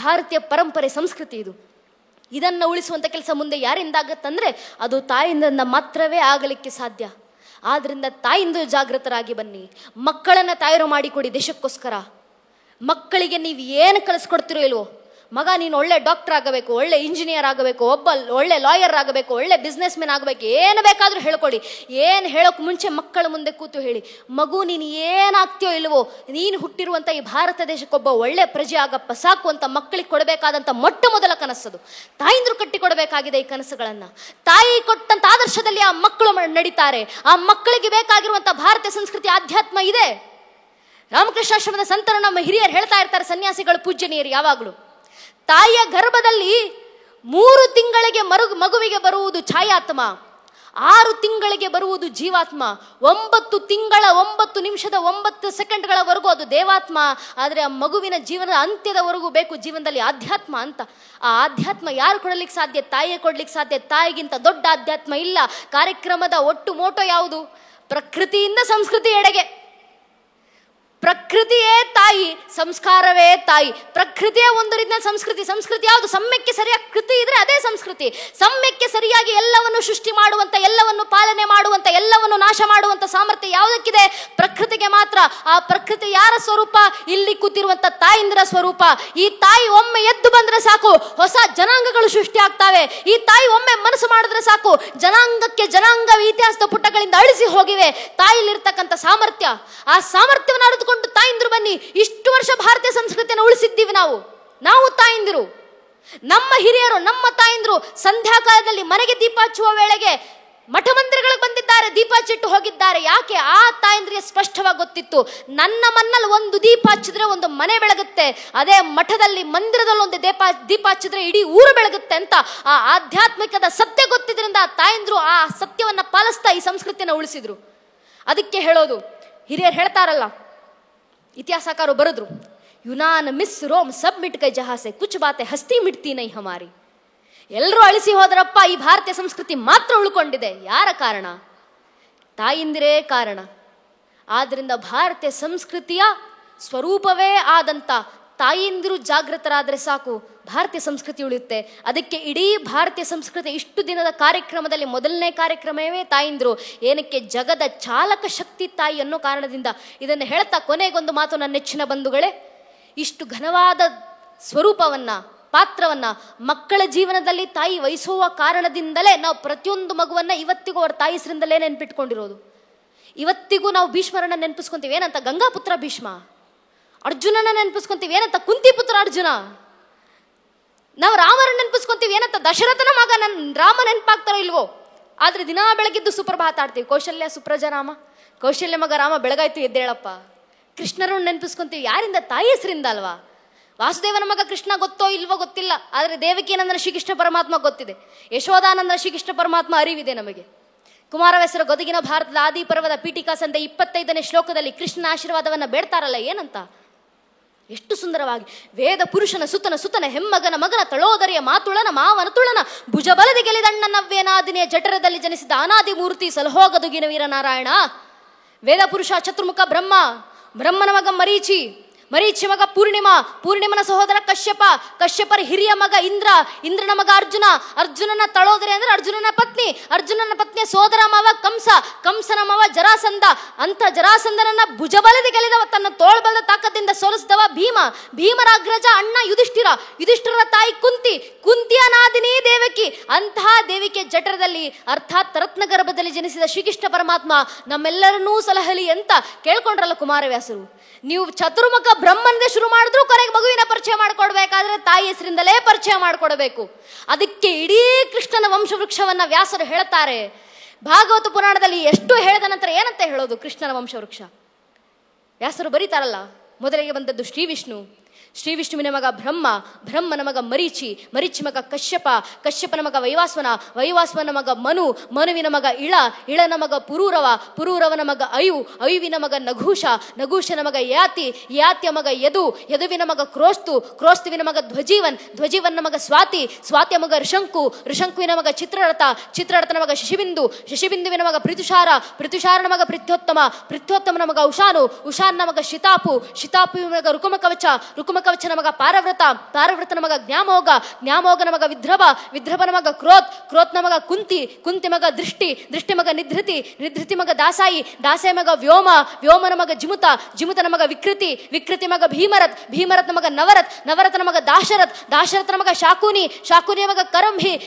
Speaker 1: ಭಾರತೀಯ ಪರಂಪರೆ ಸಂಸ್ಕೃತಿ ಇದು. ಇದನ್ನು ಉಳಿಸುವಂಥ ಕೆಲಸ ಮುಂದೆ ಯಾರಿಂದ ಆಗತ್ತಂದ್ರೆ ಅದು ತಾಯಿಂದ್ರಿಂದ ಮಾತ್ರವೇ ಆಗಲಿಕ್ಕೆ ಸಾಧ್ಯ. ಆದ್ರಿಂದ ತಾಯಿಂದು ಜಾಗೃತರಾಗಿ ಬನ್ನಿ, ಮಕ್ಕಳನ್ನ ತಯಾರು ಮಾಡಿಕೊಡಿ ದೇಶಕ್ಕೋಸ್ಕರ. ಮಕ್ಕಳಿಗೆ ನೀವು ಏನು ಕಲಿಸ್ಕೊಡ್ತಿರೋ ಇಲ್ವೋ, ಮಗ ನೀನು ಒಳ್ಳೆ ಡಾಕ್ಟರ್ ಆಗಬೇಕು, ಒಳ್ಳೆ ಇಂಜಿನಿಯರ್ ಆಗಬೇಕು, ಒಬ್ಬ ಒಳ್ಳೆ ಲಾಯರ್ ಆಗಬೇಕು, ಒಳ್ಳೆ ಬಿಸ್ನೆಸ್ ಮ್ಯಾನ್ ಆಗಬೇಕು, ಏನು ಬೇಕಾದರೂ ಹೇಳ್ಕೊಡಿ. ಏನು ಹೇಳೋಕೆ ಮುಂಚೆ ಮಕ್ಕಳ ಮುಂದೆ ಕೂತು ಹೇಳಿ, ಮಗು ನೀನು ಏನಾಗ್ತೀಯೋ ಇಲ್ವೋ, ನೀನು ಹುಟ್ಟಿರುವಂಥ ಈ ಭಾರತ ದೇಶಕ್ಕೊಬ್ಬ ಒಳ್ಳೆ ಪ್ರಜೆ ಆಗಪ್ಪ ಸಾಕು ಅಂತ ಮಕ್ಕಳಿಗೆ ಕೊಡಬೇಕಾದಂಥ ಮೊಟ್ಟ ಮೊದಲ ಕನಸದು. ತಾಯಿಂದ್ರು ಕಟ್ಟಿ ಕೊಡಬೇಕಾಗಿದೆ ಈ ಕನಸುಗಳನ್ನು. ತಾಯಿ ಕೊಟ್ಟಂತ ಆದರ್ಶದಲ್ಲಿ ಆ ಮಕ್ಕಳು ನಡೀತಾರೆ. ಆ ಮಕ್ಕಳಿಗೆ ಬೇಕಾಗಿರುವಂಥ ಭಾರತೀಯ ಸಂಸ್ಕೃತಿ ಆಧ್ಯಾತ್ಮ ಇದೆ. ರಾಮಕೃಷ್ಣಾಶ್ರಮದ ಸಂತರು, ನಮ್ಮ ಹಿರಿಯರು ಹೇಳ್ತಾ ಇರ್ತಾರೆ, ಸನ್ಯಾಸಿಗಳು ಪೂಜ್ಯನೀಯರು ಯಾವಾಗಲೂ, ತಾಯಿಯ ಗರ್ಭದಲ್ಲಿ 3 ತಿಂಗಳಿಗೆ ಮಗುವಿಗೆ ಬರುವುದು ಛಾಯಾತ್ಮ, 6 ತಿಂಗಳಿಗೆ ಬರುವುದು ಜೀವಾತ್ಮ, 9 ತಿಂಗಳ 9 ನಿಮಿಷದ 9 ಸೆಕೆಂಡ್ಗಳವರೆಗೂ ಅದು ದೇವಾತ್ಮ. ಆದರೆ ಆ ಮಗುವಿನ ಜೀವನದ ಅಂತ್ಯದವರೆಗೂ ಬೇಕು ಜೀವನದಲ್ಲಿ ಆಧ್ಯಾತ್ಮ ಅಂತ. ಆ ಆಧ್ಯಾತ್ಮ ಯಾರು ಕೊಡಲಿಕ್ಕೆ ಸಾಧ್ಯ? ತಾಯಿಯೇ ಕೊಡ್ಲಿಕ್ಕೆ ಸಾಧ್ಯ. ತಾಯಿಗಿಂತ ದೊಡ್ಡ ಆಧ್ಯಾತ್ಮ ಇಲ್ಲ. ಕಾರ್ಯಕ್ರಮದ ಒಟ್ಟು ಮೋಟೋ ಯಾವುದು? ಪ್ರಕೃತಿಯಿಂದ ಸಂಸ್ಕೃತಿ ಎಡೆಗೆ. ಪ್ರಕೃತಿಯೇ ತಾಯಿ, ಸಂಸ್ಕಾರವೇ ತಾಯಿ. ಪ್ರಕೃತಿಯೇ ಒಂದು ರೀತಿಯ ಸಂಸ್ಕೃತಿ. ಸಂಸ್ಕೃತಿ ಯಾವುದು? ಸಮ್ಯಕ್ಕೆ ಸರಿಯಾಗಿ ಕೃತಿ ಇದ್ರೆ ಅದೇ ಸಂಸ್ಕೃತಿ. ಸಮ್ಯಕ್ಕೆ ಸರಿಯಾಗಿ ಎಲ್ಲವನ್ನು ಸೃಷ್ಟಿ ಮಾಡುವಂತ, ಎಲ್ಲವನ್ನು ಪಾಲನೆ ಮಾಡುವಂತ, ಎಲ್ಲವನ್ನು ನಾಶ ಮಾಡುವಂತ ಸಾಮರ್ಥ್ಯ ಯಾವುದಕ್ಕಿದೆ? ಪ್ರಕೃತಿಗೆ ಮಾತ್ರ. ಆ ಪ್ರಕೃತಿ ಯಾರ ಸ್ವರೂಪ? ಇಲ್ಲಿ ಕೂತಿರುವಂತ ತಾಯಿಂದ್ರ ಸ್ವರೂಪ. ಈ ತಾಯಿ ಒಮ್ಮೆ ಎದ್ದು ಬಂದ್ರೆ ಸಾಕು, ಹೊಸ ಜನಾಂಗಗಳು ಸೃಷ್ಟಿ ಆಗ್ತಾವೆ. ಈ ತಾಯಿ ಒಮ್ಮೆ ಮನಸ್ಸು ಮಾಡಿದ್ರೆ ಸಾಕು, ಜನಾಂಗಕ್ಕೆ ಜನಾಂಗ ಇತಿಹಾಸದ ಪುಟಗಳಿಂದ ಅಳಿಸಿ ಹೋಗಿವೆ ತಾಯಿಲಿರ್ತಕ್ಕಂಥ ಸಾಮರ್ಥ್ಯ. ಆ ಸಾಮರ್ಥ್ಯವನ್ನು ಅರಿತುಕೊಂಡು ತಾಯಿಂದ್ರು ಬನ್ನಿ. ಇಷ್ಟು ವರ್ಷ ಭಾರತೀಯ ಸಂಸ್ಕೃತಿಯನ್ನು ಉಳಿಸಿದ್ದೀವಿ ನಾವು ತಾಯಿಂದಿರು. ನಮ್ಮ ಹಿರಿಯರು, ನಮ್ಮ ತಾಯಿಂದ್ರು ಸಂಧ್ಯಾ ಕಾಲದಲ್ಲಿ ಮನೆಗೆ ದೀಪ ಹಚ್ಚುವ ವೇಳೆಗೆ ಮಠ ಮಂದಿರಗಳಿಗೆ ಬಂದಿದ್ದಾರೆ, ದೀಪ ಹಚ್ಚಿಟ್ಟು ಹೋಗಿದ್ದಾರೆ. ಯಾಕೆ? ಆ ತಾಯಂದ್ರಿಗೆ ಸ್ಪಷ್ಟವಾಗಿ ಗೊತ್ತಿತ್ತು, ನನ್ನ ಮನ್ನಲ್ಲಿ ಒಂದು ದೀಪ ಹಚ್ಚಿದ್ರೆ ಒಂದು ಮನೆ ಬೆಳಗುತ್ತೆ, ಅದೇ ಮಠದಲ್ಲಿ ಮಂದಿರದಲ್ಲಿ ಒಂದು ದೀಪ ಹಚ್ಚಿದ್ರೆ ಇಡೀ ಊರು ಬೆಳಗುತ್ತೆ ಅಂತ ಆ ಆಧ್ಯಾತ್ಮಿಕದ ಸತ್ಯ ಗೊತ್ತಿದ್ರಿಂದ ಆ ತಾಯಂದ್ರು ಆ ಸತ್ಯವನ್ನ ಪಾಲಿಸ್ತಾ ಈ ಸಂಸ್ಕೃತಿನ ಉಳಿಸಿದ್ರು. ಅದಕ್ಕೆ ಹೇಳೋದು, ಹಿರಿಯರು ಹೇಳ್ತಾರಲ್ಲ, ಇತಿಹಾಸಕಾರರು ಬರೆದ್ರು, ಯುನಾನ್ ಮಿಸ್ ರೋಮ್ ಸಬ್ ಮಿಟ್ ಕೈ ಜಹಾಸೆ ಕುಚ್ ಬಾತೆ ಹಸ್ತಿ ಮಿಟ್ತಿ ನೈ ಹಮಾರಿ. ಎಲ್ಲರೂ ಅಳಿಸಿ ಹೋದರಪ್ಪ, ಈ ಭಾರತೀಯ ಸಂಸ್ಕೃತಿ ಮಾತ್ರ ಉಳ್ಕೊಂಡಿದೆ. ಯಾರ ಕಾರಣ? ತಾಯಿಂದಿರೇ ಕಾರಣ. ಆದ್ರಿಂದ ಭಾರತೀಯ ಸಂಸ್ಕೃತಿಯ ಸ್ವರೂಪವೇ ಆದಂತ ತಾಯಿಂದಿರು ಜಾಗೃತರಾದರೆ ಸಾಕು, ಭಾರತೀಯ ಸಂಸ್ಕೃತಿ ಉಳಿಯುತ್ತೆ. ಅದಕ್ಕೆ ಇಡೀ ಭಾರತೀಯ ಸಂಸ್ಕೃತಿ ಇಷ್ಟು ದಿನದ ಕಾರ್ಯಕ್ರಮದಲ್ಲಿ ಮೊದಲನೇ ಕಾರ್ಯಕ್ರಮವೇ ತಾಯಿಂದ್ರು. ಏನಕ್ಕೆ? ಜಗದ ಚಾಲಕ ಶಕ್ತಿ ತಾಯಿ ಅನ್ನೋ ಕಾರಣದಿಂದ. ಇದನ್ನು ಹೇಳ್ತಾ ಕೊನೆಗೊಂದು ಮಾತು, ನನ್ನ ನೆಚ್ಚಿನ ಬಂಧುಗಳೇ, ಇಷ್ಟು ಘನವಾದ ಸ್ವರೂಪವನ್ನ, ಪಾತ್ರವನ್ನ ಮಕ್ಕಳ ಜೀವನದಲ್ಲಿ ತಾಯಿ ವಹಿಸುವ ಕಾರಣದಿಂದಲೇ ನಾವು ಪ್ರತಿಯೊಂದು ಮಗುವನ್ನ ಇವತ್ತಿಗೂ ಅವರ ತಾಯಿ ಹೆಸರಿಂದಲೇ ನೆನ್ಪಿಟ್ಕೊಂಡಿರೋದು. ಇವತ್ತಿಗೂ ನಾವು ಭೀಷ್ಮರನ್ನ ನೆನಪಿಸ್ಕೊಂತೀವಿ, ಏನಂತ? ಗಂಗಾಪುತ್ರ ಭೀಷ್ಮ. ಅರ್ಜುನನ ನೆನಪಿಸ್ಕೊಂತೀವಿ, ಏನಂತ? ಕುಂತಿಪುತ್ರ ಅರ್ಜುನ. ನಾವು ರಾಮರನ್ನ ನೆನಪಿಸ್ಕೊಂತೀವಿ, ಏನಂತ? ದಶರಥನ ಮಗ ರಾಮ. ನೆನಪಾಗ್ತಾರೋ ಇಲ್ವೋ? ಆದ್ರೆ ದಿನಾ ಬೆಳಗಿದ್ದು ಸುಪ್ರಭಾತ ಆಡ್ತೀವಿ, ಕೌಶಲ್ಯ ಸುಪ್ರಜ ರಾಮ, ಕೌಶಲ್ಯ ಮಗ ರಾಮ, ಬೆಳಗಾಯ್ತು ಎದ್ದೇಳಪ್ಪ. ಕೃಷ್ಣರನ್ನು ನೆನಪಿಸ್ಕೊಂತೀವಿ, ಯಾರಿಂದ? ತಾಯಿ ಹೆಸರಿಂದ ಅಲ್ವಾ? ವಾಸುದೇವನ ಮಗ ಕೃಷ್ಣ ಗೊತ್ತೋ ಇಲ್ವೋ ಗೊತ್ತಿಲ್ಲ, ಆದರೆ ದೇವಕಿನಂದನ ಶ್ರೀಕೃಷ್ಣ ಪರಮಾತ್ಮ ಗೊತ್ತಿದೆ, ಯಶೋಧಾನಂದನ ಶ್ರೀಕೃಷ್ಣ ಪರಮಾತ್ಮ ಅರಿವಿದೆ ನಮಗೆ. ಕುಮಾರವ್ಯಾಸರ ಗದಗಿನ ಭಾರತದ ಆದಿ ಪರ್ವದ ಪೀಠಿಕಾ ಸಂಧೆ 25ನೇ ಶ್ಲೋಕದಲ್ಲಿ ಕೃಷ್ಣ ಆಶೀರ್ವಾದವನ್ನ ಬೇಡ್ತಾರಲ್ಲ, ಏನಂತ? ಎಷ್ಟು ಸುಂದರವಾಗಿ, ವೇದ ಪುರುಷನ ಸುತನ ಹೆಮ್ಮಗನ ಮಗನ ತಳೋದರಿಯ ಮಾತುಳನ ಮಾವನ ತುಳನ ಭುಜಬಲದಿ ಗೆಲಿದಣ್ಣ ನವ್ಯನಾದಿನಿಯ ಜಠರದಲ್ಲಿ ಜನಿಸಿದ ಅನಾದಿ ಮೂರ್ತಿ ಸಲಹೋಗದುಗಿನ ವೀರನಾರಾಯಣ. ವೇದ ಪುರುಷ ಚತುರ್ಮುಖ ಬ್ರಹ್ಮ, ಬ್ರಹ್ಮನ ಮಗ ಮರೀಚಿ, ಮರೀಚಿ ಮಗ ಪೂರ್ಣಿಮನ ಸಹೋದರ ಕಶ್ಯಪರ ಹಿರಿಯ ಮಗ ಇಂದ್ರನ ಮಗ ಅರ್ಜುನನ ತಳೋದರಿ ಅಂದ್ರೆ ಅರ್ಜುನನ ಪತ್ನಿಯ ಸೋದರ ಮಾವ ಕಂಸನ ಮಾವ ಜರಾಸಂಧ. ಅಂತ ಜರಾಸಂಧನನ್ನ ಭುಜಬಲದಿ ಗೆಲ್ಲಿದವ, ತನ್ನ ತೋಳ್ಬಲದ ತಾಕದಿಂದ ಸೋಲಿಸಿದವ ಭೀಮರ ಅಗ್ರಜ ಅಣ್ಣ ಯುಧಿಷ್ಠಿರರ ತಾಯಿ ಕುಂತಿಯ ನಾದಿನಿ ದೇವಕಿ. ಅಂತಹ ದೇವಿಕೆ ಜಠರದಲ್ಲಿ ಅರ್ಥಾತ್ ರತ್ನ ಗರ್ಭದಲ್ಲಿ ಜನಿಸಿದ ಶ್ರೀಕೃಷ್ಣ ಪರಮಾತ್ಮ ನಮ್ಮೆಲ್ಲರನ್ನೂ ಸಲಹಲಿ ಅಂತ ಕೇಳ್ಕೊಂಡ್ರಲ್ಲ ಕುಮಾರವ್ಯಾಸರು. ನೀವು ಚತುರ್ಮುಖ ಬ್ರಹ್ಮನದೇ ಶುರು ಮಾಡಿದ್ರು ಕೊನೆಗೆ ಮಗುವಿನ ಪರಿಚಯ ಮಾಡಿಕೊಡ್ಬೇಕಾದ್ರೆ ತಾಯಿ ಹೆಸರಿಂದಲೇ ಪರಿಚಯ ಮಾಡಿಕೊಡಬೇಕು. ಅದಕ್ಕೆ ಇಡೀ ಕೃಷ್ಣನ ವಂಶವೃಕ್ಷವನ್ನ ವ್ಯಾಸರು ಹೇಳ್ತಾರೆ. ಭಾಗವತ ಪುರಾಣದಲ್ಲಿ ಎಷ್ಟು ಹೇಳಿದ ನಂತರ ಏನಂತ ಹೇಳೋದು ಕೃಷ್ಣನ ವಂಶವೃಕ್ಷ? ವ್ಯಾಸರು ಬರೀತಾರಲ್ಲ, ಮೊದಲಿಗೆ ಬಂದದ್ದು ಶ್ರೀವಿಷ್ಣುವಿನ ಮಗ ಬ್ರಹ್ಮನ ಮಗ ಮರೀಚಿ ಮಗ ಕಶ್ಯಪನ ಮಗ ವೈವಾಸ್ವನ ಮಗ ಮನುವಿನ ಮಗ ಇಳನ ಮಗ ಪುರೂರವನ ಮಗ ಅಯುವಿನ ಮಗ ನಘೂಷನ ಮಗ ಯಾತಿಯ ಮಗ ಯದುವಿನ ಮಗ ಕ್ರೋಸ್ತುವಿನ ಮಗ ಧ್ವಜೀವನ್ನ ಮಗ ಸ್ವಾತಿಯ ಮಗ ಋಷಂಕುವಿನ ಮಗ ಚಿತ್ರರಥನ ಮಗ ಶಶಿಬಿಂದುವಿನ ಮಗ ಪೃಥುಷಾರನ ಮಗ ಪೃಥ್ಯೋತ್ತಮನ ಮಗ ಉಷಾನ್ನ ಮಗ ಶಿತಾಪುವಿನ ಮಗ ರುಕುಮಕವಚನ ಮಗ ಪಾರವ್ರತನ ಮಗ ಜ್ಞಾಮೋಗನ ಮಗ ವಿದ್ರಭನ ಮಗ ಕ್ರೋತ್ನ ಮಗ ಕುಂತಿ ಮಗ ದೃಷ್ಟಿ ಮಗ ನಿಧೃತಿ ಮಗ ದಾಸಾಯಿ ಮಗ ವ್ಯೋಮನ ಮಗ ಜಿಮುತನ ಮಗ ವಿಕೃತಿ ಮಗ ಭೀಮರಥನ ಮಗ ನವರಥನ ಮಗ ದಾಶರಥನ ಮಗ ಶಾಕುನಿಯ ಮಗ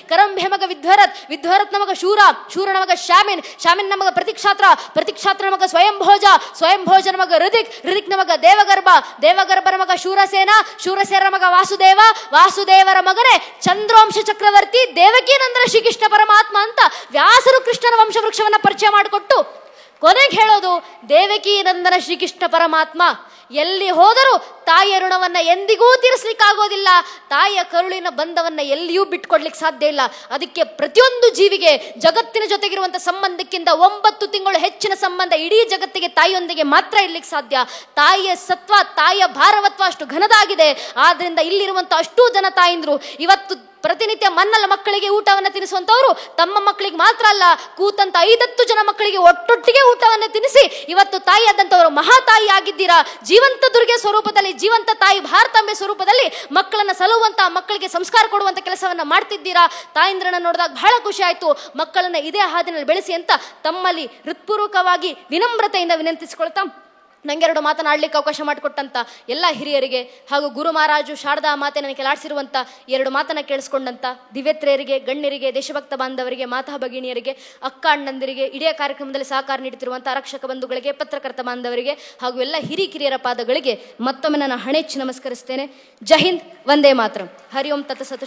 Speaker 1: ಕರಂಭೆ ಮಗ ವಿಧ್ವರಥನ ಮಗ ಶೂರನ ಮಗ ಶಾಮಿನ್ ಮಗ ಪ್ರತಿಕ್ಷಾತ್ರನ ಮಗ ಸ್ವಯಂಭೋಜನ ಮಗ ಋದಿಕ್ನ ಮಗ ದೇವಗರ್ಭನ ಮಗ ಶೂರಸೇನರ ಮಗ ವಾಸುದೇವರ ಮಗನೇ ಚಂದ್ರವಂಶ ಚಕ್ರವರ್ತಿ ದೇವಕೀನಂದನ ಶ್ರೀಕೃಷ್ಣ ಪರಮಾತ್ಮ ಅಂತ ವ್ಯಾಸರು ಕೃಷ್ಣನ ವಂಶವೃಕ್ಷವನ್ನ ಪರಿಚಯ ಮಾಡಿಕೊಟ್ಟು ಕೊನೆಗೆ ಹೇಳೋದು, ದೇವಕೀನಂದನ ಶ್ರೀಕೃಷ್ಣ ಪರಮಾತ್ಮ ಎಲ್ಲಿ ಹೋದರೂ ತಾಯಿಯ ಋಣವನ್ನ ಎಂದಿಗೂ ತೀರಿಸ್ಲಿಕ್ಕಾಗೋದಿಲ್ಲ, ತಾಯಿಯ ಕರುಳಿನ ಬಂಧವನ್ನ ಎಲ್ಲಿಯೂ ಬಿಟ್ಕೊಡ್ಲಿಕ್ಕೆ ಸಾಧ್ಯ ಇಲ್ಲ. ಅದಕ್ಕೆ ಪ್ರತಿಯೊಂದು ಜೀವಿಗೆ ಜಗತ್ತಿನ ಜೊತೆಗಿರುವಂತಹ ಸಂಬಂಧಕ್ಕಿಂತ 9 ತಿಂಗಳು ಹೆಚ್ಚಿನ ಸಂಬಂಧ ಇಡೀ ಜಗತ್ತಿಗೆ ತಾಯಿಯೊಂದಿಗೆ ಮಾತ್ರ ಇರ್ಲಿಕ್ಕೆ ಸಾಧ್ಯ. ತಾಯಿಯ ಸತ್ವ, ತಾಯಿಯ ಭಾರವತ್ವ ಅಷ್ಟು ಘನದಾಗಿದೆ. ಆದ್ರಿಂದ ಇಲ್ಲಿರುವಂತ ಅಷ್ಟೂ ಜನ ತಾಯಿಂದ್ರು ಇವತ್ತು ಪ್ರತಿನಿತ್ಯ ಮನ್ನಲ ಮಕ್ಕಳಿಗೆ ಊಟವನ್ನು ತಿನ್ನಿಸುವಂತವರು ತಮ್ಮ ಮಕ್ಕಳಿಗೆ ಮಾತ್ರ ಅಲ್ಲ, ಕೂತಂತ 5-10 ಜನ ಮಕ್ಕಳಿಗೆ ಒಟ್ಟೊಟ್ಟಿಗೆ ಊಟವನ್ನು ತಿನ್ನಿಸಿ ಇವತ್ತು ತಾಯಿಯಾದಂಥವರು ಮಹಾತಾಯಿ ಆಗಿದ್ದೀರಾ. ಜೀವಂತ ದುರ್ಗೆ ಸ್ವರೂಪದಲ್ಲಿ, ಜೀವಂತ ತಾಯಿ ಭಾರತಾಂಬೆ ಸ್ವರೂಪದಲ್ಲಿ ಮಕ್ಕಳನ್ನ ಸಲುವಂತ, ಮಕ್ಕಳಿಗೆ ಸಂಸ್ಕಾರ ಕೊಡುವಂತ ಕೆಲಸವನ್ನ ಮಾಡ್ತಿದ್ದೀರಾ. ತಾಯಿಂದ್ರನ್ನ ನೋಡಿದಾಗ ಬಹಳ ಖುಷಿ ಆಯ್ತು. ಮಕ್ಕಳನ್ನ ಇದೇ ಹಾದಿನಲ್ಲಿ ಬೆಳೆಸಿ ಅಂತ ತಮ್ಮಲ್ಲಿ ಹೃತ್ಪೂರ್ವಕವಾಗಿ ವಿನಮ್ರತೆಯಿಂದ ವಿನಂತಿಸಿಕೊಳ್ತಾ, ನಂಗೆರಡು ಮಾತನಾಡಲಿಕ್ಕೆ ಅವಕಾಶ ಮಾಡಿಕೊಟ್ಟಂತ ಎಲ್ಲ ಹಿರಿಯರಿಗೆ ಹಾಗೂ ಗುರು ಮಹಾರಾಜು ಶಾರದಾ ಮಾತೆ ನನಗೆ ಕೆಲಾಡಿಸಿರುವಂಥ 2 ಮಾತನ್ನ ಕೇಳಿಸ್ಕೊಂಡಂತ ದಿವ್ಯತ್ರೆಯರಿಗೆ, ಗಣ್ಯರಿಗೆ, ದೇಶಭಕ್ತ ಬಾಂಧವರಿಗೆ, ಮಾತಾ ಭಗಿನಿಯರಿಗೆ, ಅಕ್ಕ ಅಣ್ಣಂದಿರಿಗೆ, ಇಡೀ ಕಾರ್ಯಕ್ರಮದಲ್ಲಿ ಸಹಕಾರ ನೀಡುತ್ತಿರುವಂಥ ಆರಕ್ಷಕ ಬಂಧುಗಳಿಗೆ, ಪತ್ರಕರ್ತ ಬಾಂಧವರಿಗೆ ಹಾಗೂ ಎಲ್ಲ ಹಿರಿಕಿರಿಯರ ಪಾದಗಳಿಗೆ ಮತ್ತೊಮ್ಮೆ ನಾನು ಹಣೆಚ್ಚಿ ನಮಸ್ಕರಿಸ್ತೇನೆ. ಜೈ ಹಿಂದ್, ವಂದೇ ಮಾತರಂ. ಹರಿ ಓಂ ತತ್ಸತ್.